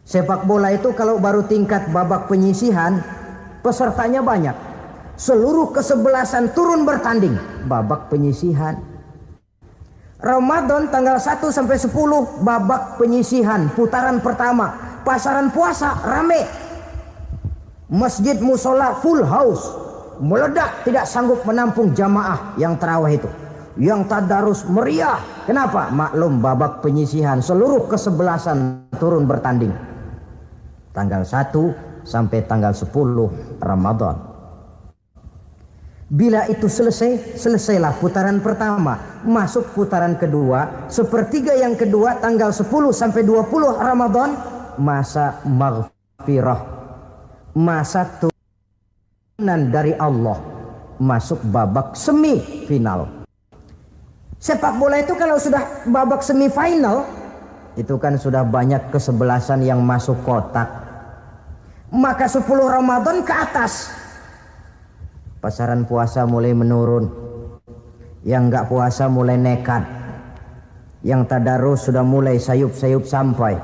Sepak bola itu kalau baru tingkat babak penyisihan, pesertanya banyak. Seluruh kesebelasan turun bertanding, babak penyisihan. Ramadan tanggal 1 sampai 10 babak penyisihan, putaran pertama. Pasaran puasa rame. Masjid musola full house, meledak, tidak sanggup menampung jamaah yang tarawih itu. Yang tadarus meriah. Kenapa? Maklum babak penyisihan, seluruh kesebelasan turun bertanding. Tanggal 1 sampai tanggal 10 Ramadan. Bila itu selesai, selesailah putaran pertama, masuk putaran kedua. Sepertiga yang kedua tanggal 10 sampai 20 Ramadan, masa maghfirah, masa turunan dari Allah masuk babak semifinal. Sepak bola itu kalau sudah babak semifinal itu kan sudah banyak kesebelasan yang masuk kotak. Maka 10 Ramadan ke atas pasaran puasa mulai menurun. Yang enggak puasa mulai nekat. Yang tadarus sudah mulai sayup-sayup sampai.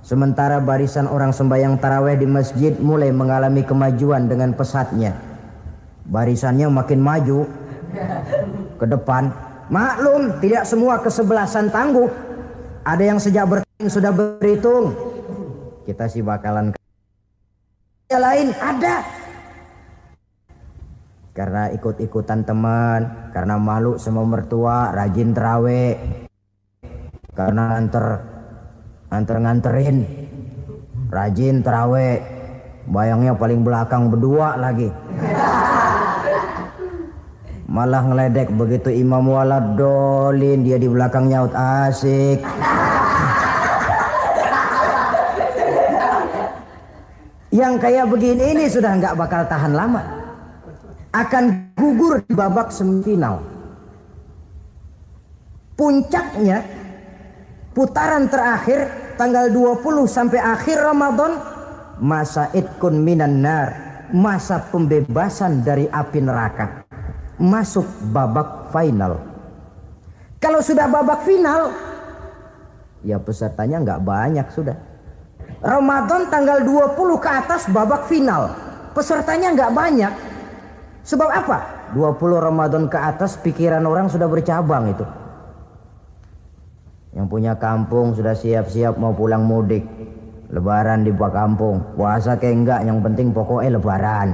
Sementara barisan orang sembahyang tarawih di masjid mulai mengalami kemajuan dengan pesatnya. Barisannya makin maju ke depan. Maklum, tidak semua kesebelasan tangguh. Ada yang sejak bertanding sudah berhitung. Kita sih bakalan yang lain ada. Karena ikut-ikutan teman, karena malu sama mertua, rajin tarawih. Karena nganterin, rajin tarawih, bayangnya paling belakang berdua lagi. Malah ngeledek begitu imam waladolin, dia di belakang nyaut asik. Yang kayak begini ini sudah nggak bakal tahan lama, akan gugur di babak semifinal. Puncaknya putaran terakhir tanggal 20 sampai akhir Ramadan, masa itkun minan nar, masa pembebasan dari api neraka, masuk babak final. Kalau sudah babak final, ya pesertanya nggak banyak sudah. Ramadan tanggal 20 ke atas babak final, pesertanya nggak banyak. Sebab apa? 20 Ramadan ke atas pikiran orang sudah bercabang itu. Yang punya kampung sudah siap-siap mau pulang mudik. Lebaran di kampung. Puasa kayak enggak, yang penting pokoknya lebaran.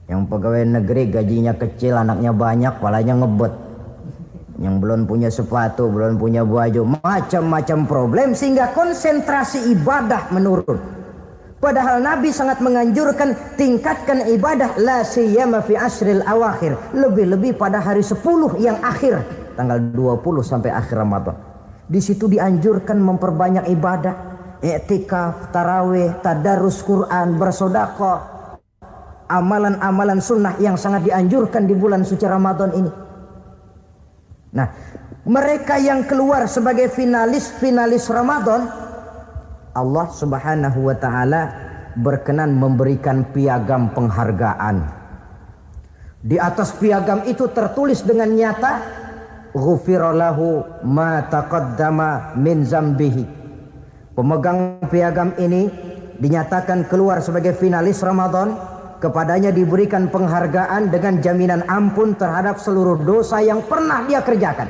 Yang pegawai negeri gajinya kecil, anaknya banyak, palanya ngebet. Yang belum punya sepatu, belum punya baju, macam-macam problem sehingga konsentrasi ibadah menurun. Padahal Nabi sangat menganjurkan tingkatkan ibadah la siyama fi asril awakhir, lebih-lebih pada hari 10 yang akhir tanggal 20 sampai akhir Ramadan. Di situ dianjurkan memperbanyak ibadah, i'tikaf, tarawih, tadarus Quran, bersedekah, amalan-amalan sunnah yang sangat dianjurkan di bulan suci Ramadan ini. Nah, mereka yang keluar sebagai finalis Ramadan, Allah Subhanahu wa ta'ala berkenan memberikan piagam penghargaan. Di atas piagam itu tertulis dengan nyata, ghufira lahu ma taqaddama min zambihi. Pemegang piagam ini dinyatakan keluar sebagai finalis Ramadan, kepadanya diberikan penghargaan dengan jaminan ampun terhadap seluruh dosa yang pernah dia kerjakan.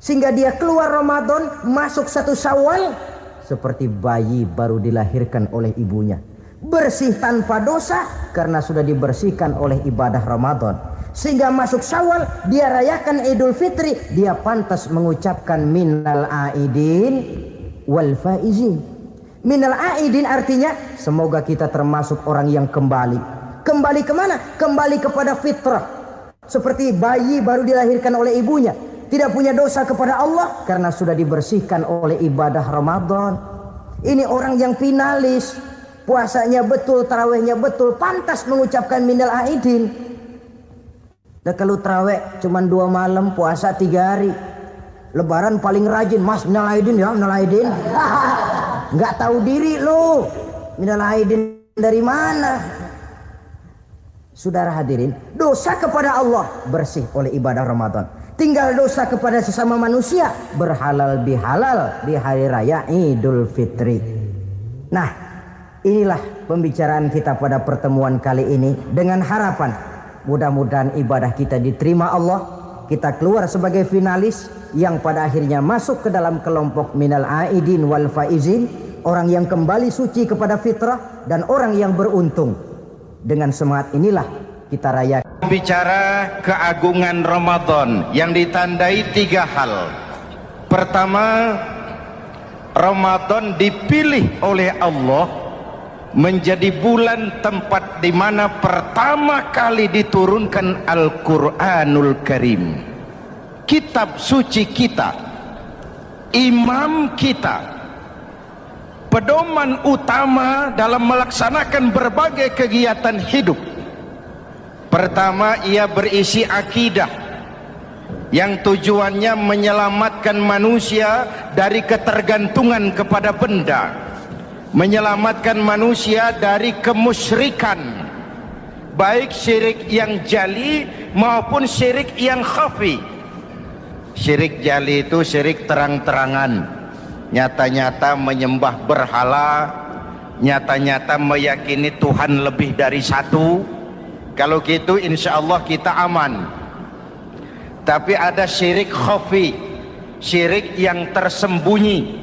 Sehingga dia keluar Ramadan, masuk 1 Syawal seperti bayi baru dilahirkan oleh ibunya, bersih tanpa dosa karena sudah dibersihkan oleh ibadah Ramadan. Sehingga masuk Syawal dia rayakan Idul Fitri, dia pantas mengucapkan minal aidin wal faizin. Minal aidin artinya semoga kita termasuk orang yang kembali. Kembali kemana? Kembali kepada fitrah, seperti bayi baru dilahirkan oleh ibunya, tidak punya dosa kepada Allah karena sudah dibersihkan oleh ibadah Ramadan. Ini orang yang finalis, puasanya betul, tarawihnya betul, pantas mengucapkan minal aidin. Dan kalau tarawih cuma 2 malam, puasa 3 hari, lebaran paling rajin, mas minal aidin ya, minal aidin. Nggak tahu diri lo, minal aidin dari mana? Saudara hadirin, dosa kepada Allah bersih oleh ibadah Ramadan. Tinggal dosa kepada sesama manusia berhalal bihalal di hari raya Idul Fitri. Nah, inilah pembicaraan kita pada pertemuan kali ini dengan harapan mudah-mudahan ibadah kita diterima Allah. Kita keluar sebagai finalis yang pada akhirnya masuk ke dalam kelompok minal aidin wal faizin, orang yang kembali suci kepada fitrah dan orang yang beruntung. Dengan semangat inilah kita rayakan. Bicara keagungan Ramadan yang ditandai 3 hal. Pertama, Ramadan dipilih oleh Allah menjadi bulan tempat di mana pertama kali diturunkan Al-Quranul Karim, kitab suci kita, imam kita, pedoman utama dalam melaksanakan berbagai kegiatan hidup. Pertama, ia berisi akidah yang tujuannya menyelamatkan manusia dari ketergantungan kepada benda, menyelamatkan manusia dari kemusyrikan, baik syirik yang jali maupun syirik yang khafi. Syirik jali itu syirik terang-terangan, nyata-nyata menyembah berhala, nyata-nyata meyakini Tuhan lebih dari satu. Kalau gitu insya Allah kita aman. Tapi ada syirik khafi, syirik yang tersembunyi,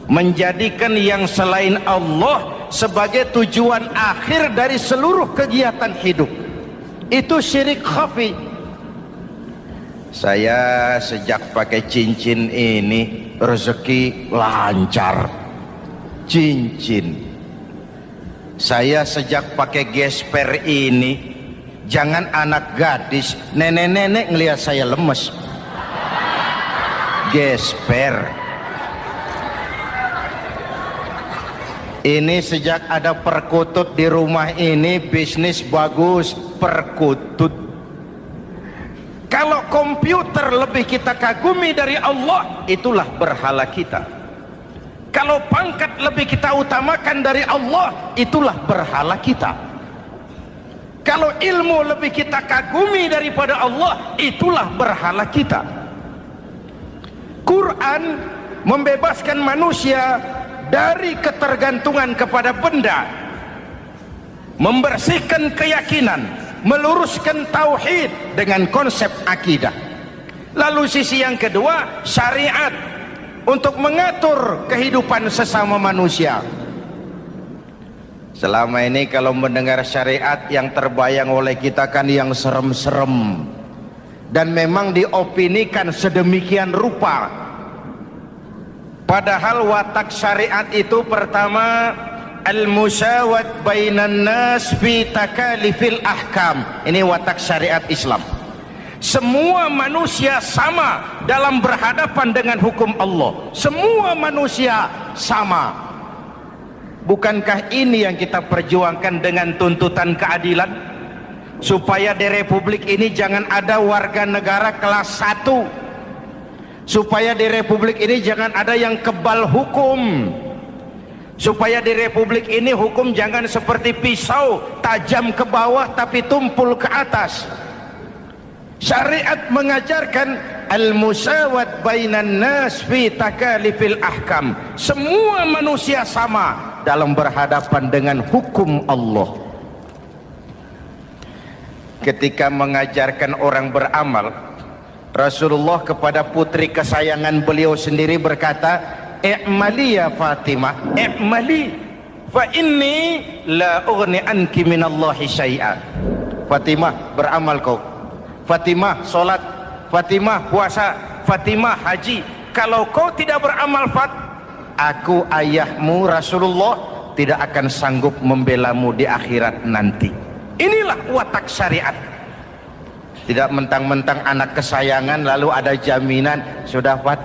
menjadikan yang selain Allah sebagai tujuan akhir dari seluruh kegiatan hidup. Itu syirik khafi. Saya sejak pakai cincin ini rezeki lancar. Cincin. Saya sejak pakai gesper ini, jangan anak gadis, nenek-nenek ngelihat saya lemes. Gesper. Ini sejak ada perkutut di rumah ini, bisnis bagus. Perkutut. Kalau komputer lebih kita kagumi dari Allah, itulah berhala kita. Kalau pangkat lebih kita utamakan dari Allah, itulah berhala kita. Kalau ilmu lebih kita kagumi daripada Allah, itulah berhala kita. Quran membebaskan manusia dari ketergantungan kepada benda, membersihkan keyakinan, meluruskan tauhid dengan konsep akidah. Lalu sisi yang kedua, syariat untuk mengatur kehidupan sesama manusia. Selama ini kalau mendengar syariat, yang terbayang oleh kita kan yang serem-serem, dan memang diopinikan sedemikian rupa. Padahal watak syariat itu pertama, al-musawat bainan nas fi takalifil ahkam. Ini watak syariat Islam. Semua manusia sama dalam berhadapan dengan hukum Allah. Semua manusia sama. Bukankah ini yang kita perjuangkan dengan tuntutan keadilan? Supaya di Republik ini jangan ada warga negara kelas 1. Supaya di Republik ini jangan ada yang kebal hukum. Supaya di Republik ini hukum jangan seperti pisau, tajam ke bawah tapi tumpul ke atas. Syariat mengajarkan al-musawat bainan nas fi takalifil ahkam. Semua manusia sama dalam berhadapan dengan hukum Allah. Ketika mengajarkan orang beramal, Rasulullah kepada putri kesayangan beliau sendiri berkata, "I'mali ya Fatimah, i'mali fa inni la ughni anki minallahi syai'a." Fatimah, beramal kau. Fatimah, solat. Fatimah, puasa. Fatimah, haji. Kalau kau tidak beramal, aku ayahmu Rasulullah tidak akan sanggup membelamu di akhirat nanti. Inilah watak syariat. Tidak mentang-mentang anak kesayangan lalu ada jaminan, sudah Fat,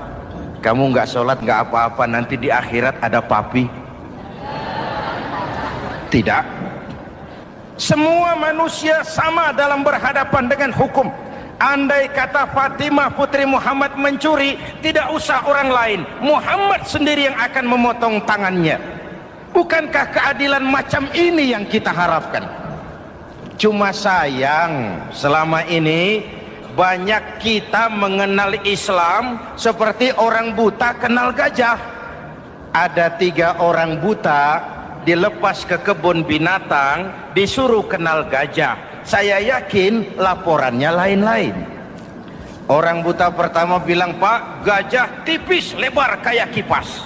kamu nggak sholat nggak apa-apa, nanti di akhirat ada papi. Tidak. Semua manusia sama dalam berhadapan dengan hukum. Andai kata Fatimah putri Muhammad mencuri, tidak usah orang lain, Muhammad sendiri yang akan memotong tangannya. Bukankah keadilan macam ini yang kita harapkan? Cuma sayang, selama ini banyak kita mengenal Islam seperti orang buta kenal gajah. Ada 3 orang buta dilepas ke kebun binatang, disuruh kenal gajah. Saya yakin laporannya lain-lain. Orang buta pertama bilang, "Pak, gajah tipis lebar kayak kipas."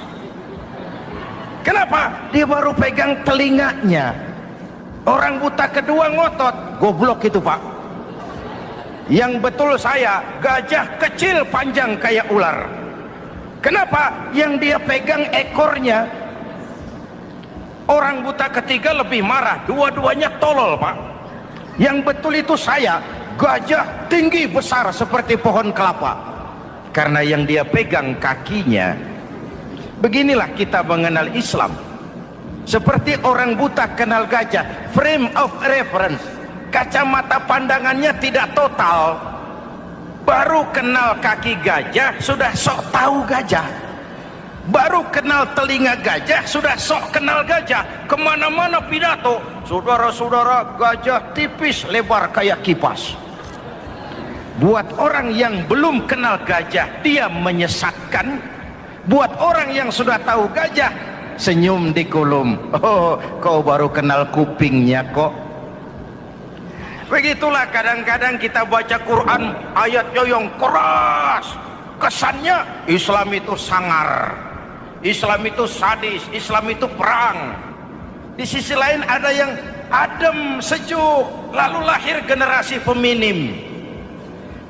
Kenapa? Dia baru pegang telinganya. Orang buta kedua ngotot, "Goblok itu Pak. Yang betul saya, gajah kecil panjang kayak ular." Kenapa? Yang dia pegang ekornya. Orang buta ketiga lebih marah, dua-duanya tolol Pak. Yang betul itu saya, gajah tinggi besar seperti pohon kelapa. Karena yang dia pegang kakinya. Beginilah kita mengenal Islam. Seperti orang buta kenal gajah, frame of reference, kacamata pandangannya tidak total. Baru kenal kaki gajah sudah sok tahu gajah, baru kenal telinga gajah sudah sok kenal gajah. Kemana-mana pidato, saudara-saudara, gajah tipis lebar kayak kipas. Buat orang yang belum kenal gajah, dia menyesatkan. Buat orang yang sudah tahu gajah, senyum di kulum. Oh, kau baru kenal kupingnya kok. Begitulah kadang-kadang kita baca Quran, ayatnya yang keras. Kesannya Islam itu sangar, Islam itu sadis, Islam itu perang. Di sisi lain ada yang adem, sejuk, lalu lahir generasi feminim.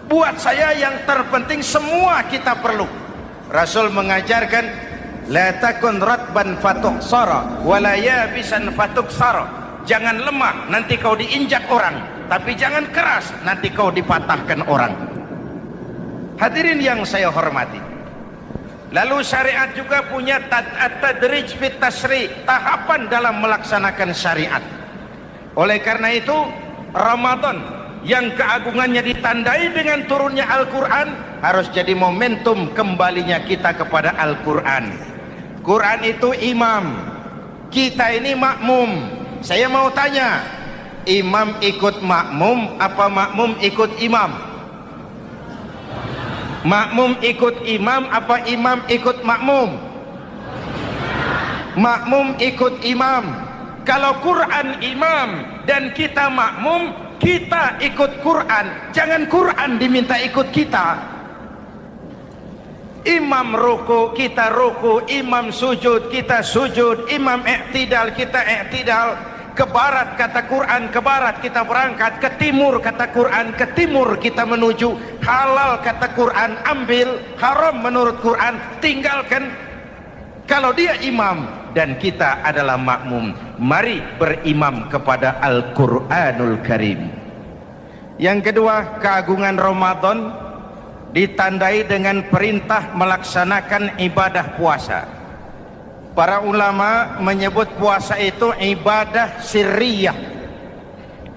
Buat saya yang terpenting semua kita perlu. Rasul mengajarkan, la takun ratban fatuksara wala yabisan fatuksara. Jangan lemah, nanti kau diinjak orang, tapi jangan keras, nanti kau dipatahkan orang. Hadirin yang saya hormati, lalu syariat juga punya at-tadrij fit tasri', tahapan dalam melaksanakan syariat. Oleh karena itu Ramadan yang keagungannya ditandai dengan turunnya Al-Quran harus jadi momentum kembalinya kita kepada Al-Quran. Quran itu imam, kita ini makmum. Saya mau tanya, imam ikut makmum apa makmum ikut imam? Makmum ikut imam apa imam ikut makmum? Makmum ikut imam. Kalau Quran imam dan kita makmum, kita ikut Quran, jangan Quran diminta ikut kita. Imam ruku, kita ruku. Imam sujud, kita sujud. Imam i'tidal, kita i'tidal. Ke barat kata Quran, ke barat kita berangkat. Ke timur kata Quran, ke timur kita menuju. Halal kata Quran, ambil. Haram menurut Quran, tinggalkan. Kalau dia imam dan kita adalah makmum, mari berimam kepada Al-Quranul Karim. Yang kedua, keagungan Ramadan ditandai dengan perintah melaksanakan ibadah puasa. Para ulama menyebut puasa itu ibadah sirriyah,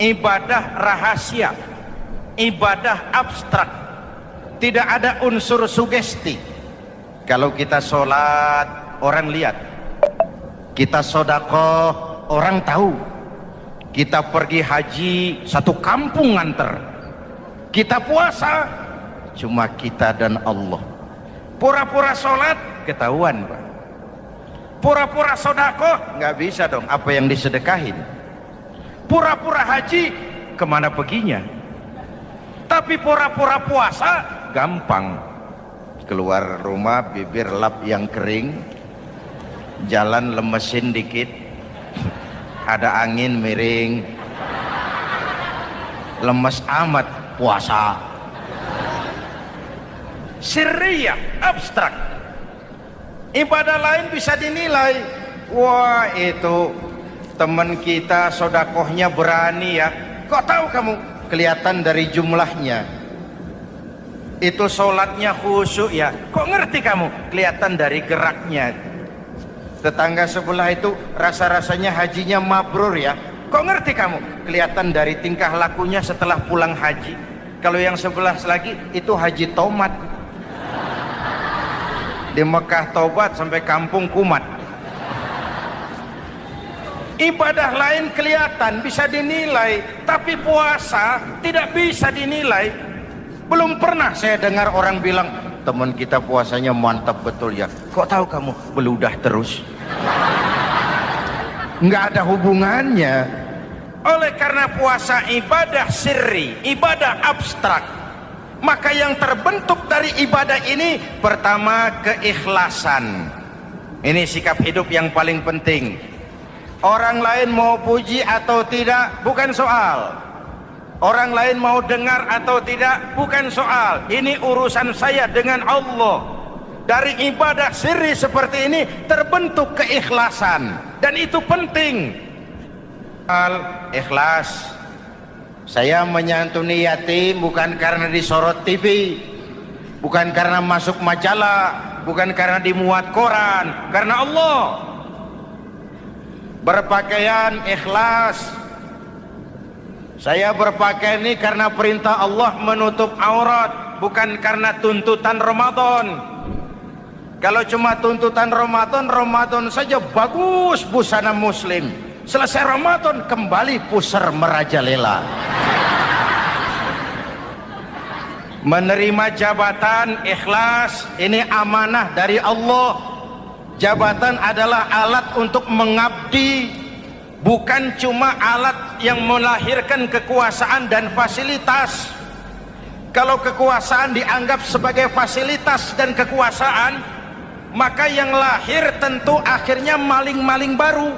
ibadah rahasia, ibadah abstrak, tidak ada unsur sugesti. Kalau kita sholat, orang lihat. Kita sedekah, orang tahu. Kita pergi haji, satu kampung nganter. Kita puasa, cuma kita dan Allah. Pura-pura sholat, ketahuan Pak. Pura-pura sedekah, nggak bisa dong, apa yang disedekahin. Pura-pura haji, kemana perginya? Tapi pura-pura puasa, gampang. Keluar rumah, bibir lap yang kering, jalan lemesin dikit, ada angin miring, lemes amat puasa. Sirriyah, abstrak. Ibadah lain bisa dinilai, wah itu teman kita sodakohnya berani ya. Kok tahu kamu? Kelihatan dari jumlahnya. Itu sholatnya khusyuk ya. Kok ngerti kamu? Kelihatan dari geraknya. Tetangga sebelah itu rasa-rasanya hajinya mabrur ya. Kok ngerti kamu? Kelihatan dari tingkah lakunya setelah pulang haji. Kalau yang sebelah lagi itu haji tomat. Di Mekah tobat sampai kampung kumat. Ibadah lain kelihatan bisa dinilai, tapi puasa tidak bisa dinilai. Belum pernah saya dengar orang bilang, teman kita puasanya mantap betul ya. Kok tahu kamu? Beludah terus. Nggak ada hubungannya. Oleh karena puasa ibadah sirri, ibadah abstrak, maka yang terbentuk dari ibadah ini pertama keikhlasan. Ini sikap hidup yang paling penting. Orang lain mau puji atau tidak bukan soal. Orang lain mau dengar atau tidak bukan soal. Ini urusan saya dengan Allah. Dari ibadah sirri seperti ini terbentuk keikhlasan, dan itu penting. Ikhlas. Saya menyantuni yatim bukan karena disorot TV, bukan karena masuk majalah, bukan karena dimuat koran, karena Allah. Berpakaian ikhlas. Saya berpakaian ini karena perintah Allah menutup aurat, bukan karena tuntutan Ramadan. Kalau cuma tuntutan Ramadan, Ramadan saja bagus busana muslim. Selesai Ramadan kembali pusar merajalela. Menerima jabatan ikhlas, ini amanah dari Allah. Jabatan adalah alat untuk mengabdi, bukan cuma alat yang melahirkan kekuasaan dan fasilitas. Kalau kekuasaan dianggap sebagai fasilitas dan kekuasaan, maka yang lahir tentu akhirnya maling-maling baru,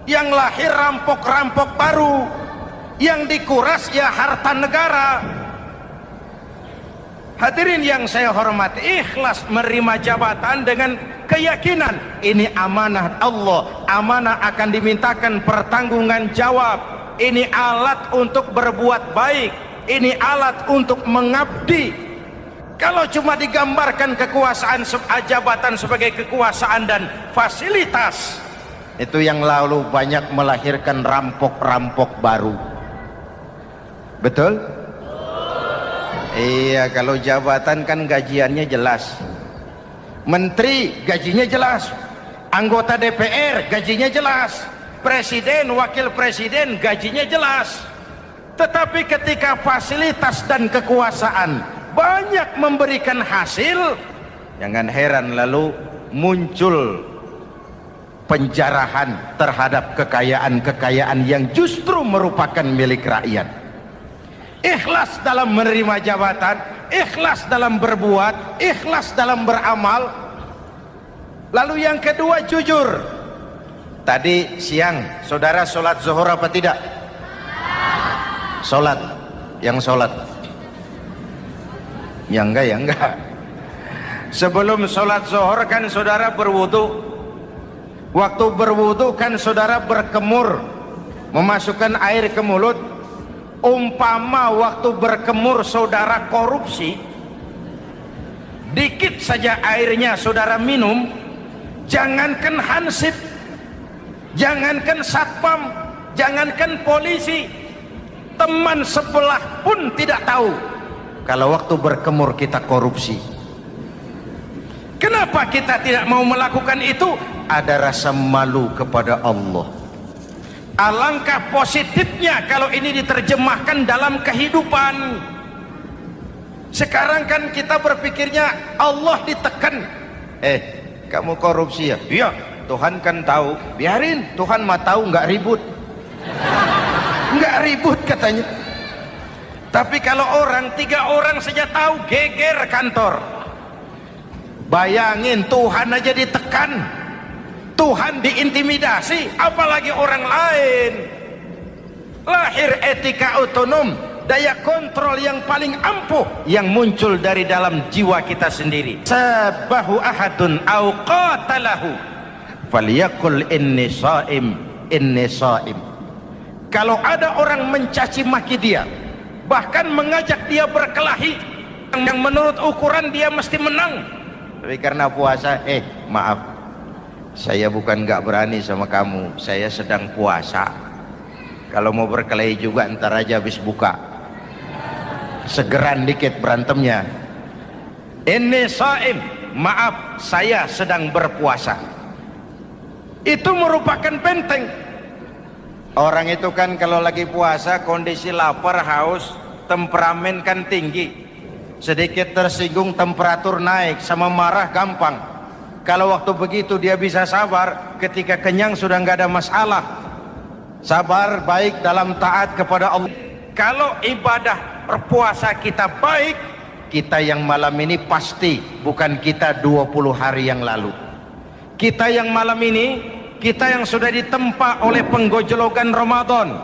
yang lahir rampok-rampok baru, yang dikuras ya harta negara. Hadirin yang saya hormati, ikhlas menerima jabatan dengan keyakinan ini amanah Allah, amanah akan dimintakan pertanggungan jawab. Ini alat untuk berbuat baik, ini alat untuk mengabdi. Kalau cuma digambarkan kekuasaan jabatan sebagai kekuasaan dan fasilitas, itu yang lalu banyak melahirkan rampok-rampok baru. Betul? Iya, kalau jabatan kan gajiannya jelas. Menteri gajinya jelas, anggota DPR gajinya jelas, presiden, wakil presiden gajinya jelas. Tetapi ketika fasilitas dan kekuasaan banyak memberikan hasil, jangan heran lalu muncul penjarahan terhadap kekayaan-kekayaan yang justru merupakan milik rakyat. Ikhlas dalam menerima jabatan, ikhlas dalam berbuat, ikhlas dalam beramal. Lalu yang kedua, jujur. Tadi siang saudara sholat zuhur apa tidak? Sholat. Yang sholat? Ya enggak. Sebelum sholat zuhur kan saudara berwudu. Waktu berwudu kan saudara berkemur, memasukkan air ke mulut. Umpama waktu berkemur saudara korupsi, dikit saja airnya saudara minum, jangankan hansip, jangankan satpam, jangankan polisi, teman sebelah pun tidak tahu kalau waktu berkemur kita korupsi. Kenapa kita tidak mau melakukan itu? Ada rasa malu kepada Allah. Alangkah positifnya kalau ini diterjemahkan dalam kehidupan. Sekarang kan kita berpikirnya Allah ditekan. Kamu korupsi ya? Iya, Tuhan kan tahu. Biarin, Tuhan mah tahu, nggak ribut. Nggak ribut katanya. Tapi kalau 3 orang saja tahu, geger kantor. Bayangin, Tuhan aja ditekan, Tuhan diintimidasi, apalagi orang lain. Lahir etika otonom, daya kontrol yang paling ampuh yang muncul dari dalam jiwa kita sendiri. Sabahu ahadun au qatalahu falyaqul inni shaim, inni shaim. Kalau ada orang mencaci maki dia, bahkan mengajak dia berkelahi yang menurut ukuran dia mesti menang, tapi karena puasa, maaf, saya bukan gak berani sama kamu, saya sedang puasa. Kalau mau berkelahi juga ntar aja habis buka, segeran dikit berantemnya. Ini shaim, maaf saya sedang berpuasa. Itu merupakan benteng. Orang itu kan kalau lagi puasa kondisi lapar, haus, temperamen kan tinggi. Sedikit tersinggung temperatur naik, sama marah gampang. Kalau waktu begitu dia bisa sabar, ketika kenyang sudah nggak ada masalah. Sabar baik dalam taat kepada Allah. Kalau ibadah berpuasa kita baik, kita yang malam ini pasti bukan kita 20 hari yang lalu. Kita yang malam ini, kita yang sudah ditempa oleh penggojolokan Ramadan,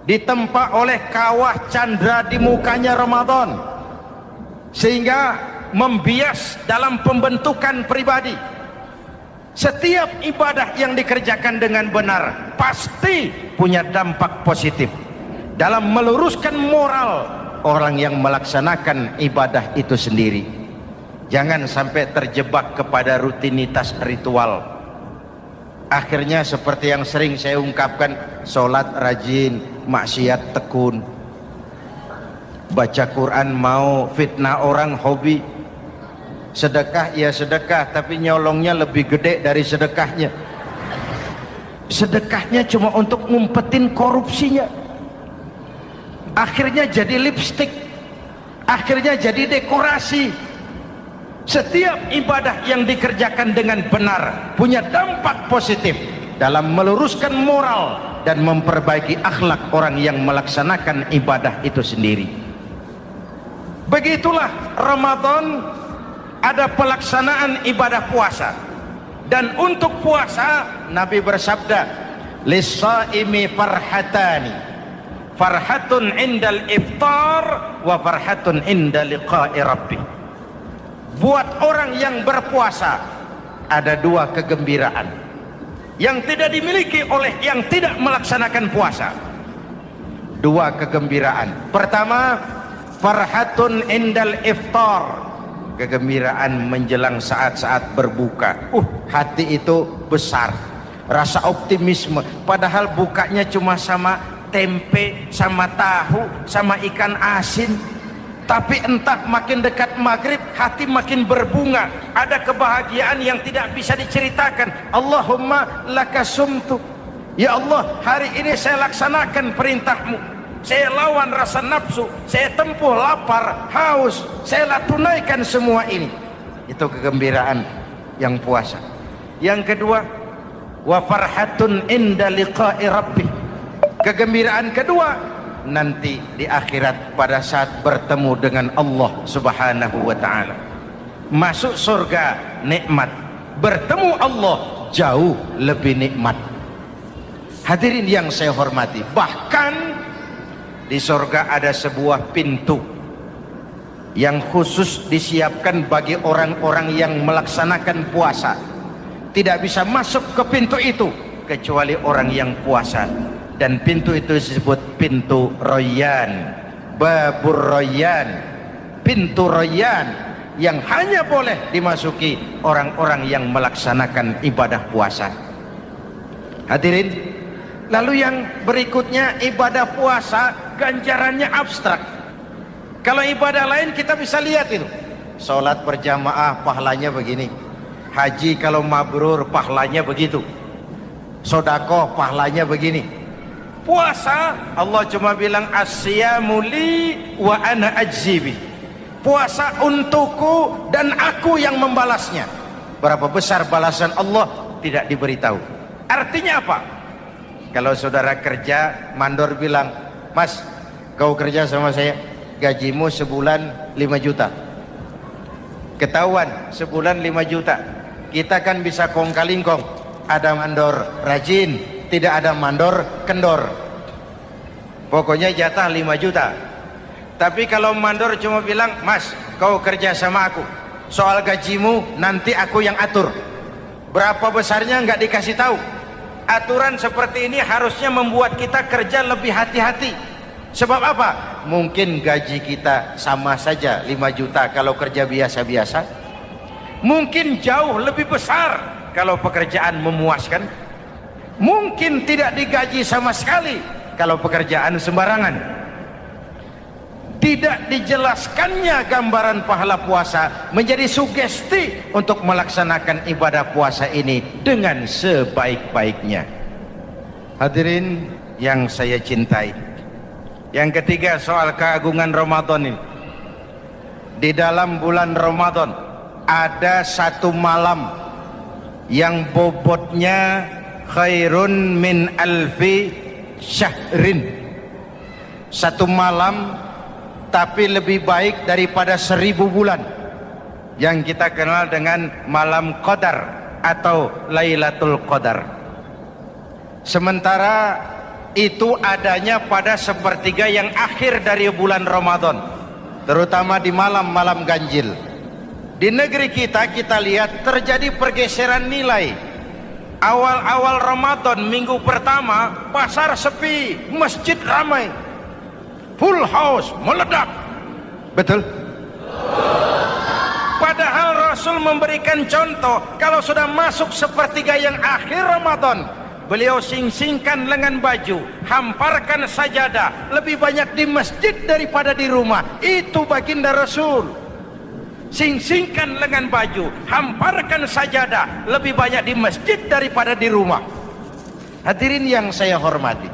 ditempa oleh kawah candra di mukanya Ramadan, sehingga membias dalam pembentukan pribadi. Setiap ibadah yang dikerjakan dengan benar pasti punya dampak positif dalam meluruskan moral orang yang melaksanakan ibadah itu sendiri. Jangan sampai terjebak kepada rutinitas ritual. Akhirnya seperti yang sering saya ungkapkan, sholat rajin, maksiat tekun. Baca Quran mau, fitnah orang hobi. Sedekah ya sedekah, tapi nyolongnya lebih gede dari sedekahnya. Sedekahnya cuma untuk ngumpetin korupsinya. Akhirnya jadi lipstik, akhirnya jadi dekorasi. Setiap ibadah yang dikerjakan dengan benar punya dampak positif dalam meluruskan moral dan memperbaiki akhlak orang yang melaksanakan ibadah itu sendiri. Begitulah Ramadan, ada pelaksanaan ibadah puasa. Dan untuk puasa Nabi bersabda, lis-shaimi farhatani, farhatun indal iftar wa farhatun inda liqa'i rabbih. Buat orang yang berpuasa ada dua kegembiraan yang tidak dimiliki oleh yang tidak melaksanakan puasa. Dua kegembiraan. Pertama, farhatun indal iftar, kegembiraan menjelang saat-saat berbuka. Hati itu besar, rasa optimisme, padahal bukanya cuma sama tempe, sama tahu, sama ikan asin. Tapi entah makin dekat maghrib hati makin berbunga, ada kebahagiaan yang tidak bisa diceritakan. Allahumma lakasumtu, ya Allah hari ini saya laksanakan perintahmu, saya lawan rasa nafsu, saya tempuh lapar, haus, saya tunaikan semua ini. Itu kegembiraan yang puasa. Yang kedua, wa farhatun inda liqa'i rabbih, kegembiraan kedua nanti di akhirat pada saat bertemu dengan Allah Subhanahu wa ta'ala. Masuk surga nikmat, bertemu Allah jauh lebih nikmat. Hadirin yang saya hormati, bahkan di surga ada sebuah pintu yang khusus disiapkan bagi orang-orang yang melaksanakan puasa. Tidak bisa masuk ke pintu itu kecuali orang yang puasa. Dan pintu itu disebut pintu Rayyan, Babur Rayyan, pintu Rayyan, yang hanya boleh dimasuki orang-orang yang melaksanakan ibadah puasa. Hadirin, lalu yang berikutnya ibadah puasa ganjarannya abstrak. Kalau ibadah lain kita bisa lihat itu, sholat berjamaah pahalanya begini, haji kalau mabrur pahalanya begitu, sedekah pahalanya begini. Puasa Allah cuma bilang as-siyamu li wa ana ajzibi, puasa untukku dan aku yang membalasnya. Berapa besar balasan Allah tidak diberitahu. Artinya apa? Kalau saudara kerja, mandor bilang, mas kau kerja sama saya, gajimu sebulan 5 juta. Ketahuan sebulan 5 juta, kita kan bisa kong-kalingkong. Ada mandor rajin, tidak ada mandor kendor, pokoknya jatah 5 juta. Tapi kalau mandor cuma bilang, mas kau kerja sama aku, soal gajimu nanti aku yang atur, berapa besarnya nggak dikasih tahu. Aturan seperti ini harusnya membuat kita kerja lebih hati-hati. Sebab apa? Mungkin gaji kita sama saja 5 juta kalau kerja biasa-biasa, mungkin jauh lebih besar kalau pekerjaan memuaskan, mungkin tidak digaji sama sekali kalau pekerjaan sembarangan. Tidak dijelaskannya gambaran pahala puasa menjadi sugesti untuk melaksanakan ibadah puasa ini dengan sebaik-baiknya. Hadirin yang saya cintai, yang ketiga soal keagungan Ramadan ini. Di dalam bulan Ramadan ada satu malam yang bobotnya khairun min alfi syahrin. Satu malam tapi lebih baik daripada 1000 bulan, yang kita kenal dengan malam Qadar atau Lailatul Qadar. Sementara itu adanya pada sepertiga yang akhir dari bulan Ramadan, terutama di malam-malam ganjil. Di negeri kita lihat terjadi pergeseran nilai. Awal-awal Ramadan minggu pertama pasar sepi, masjid ramai, full house, meledak. Betul? Padahal Rasul memberikan contoh, kalau sudah masuk sepertiga yang akhir Ramadan, beliau sing-singkan lengan baju, hamparkan sajadah, lebih banyak di masjid daripada di rumah. Itu baginda Rasul. Sing-singkan lengan baju, hamparkan sajadah, lebih banyak di masjid daripada di rumah. Hadirin yang saya hormati,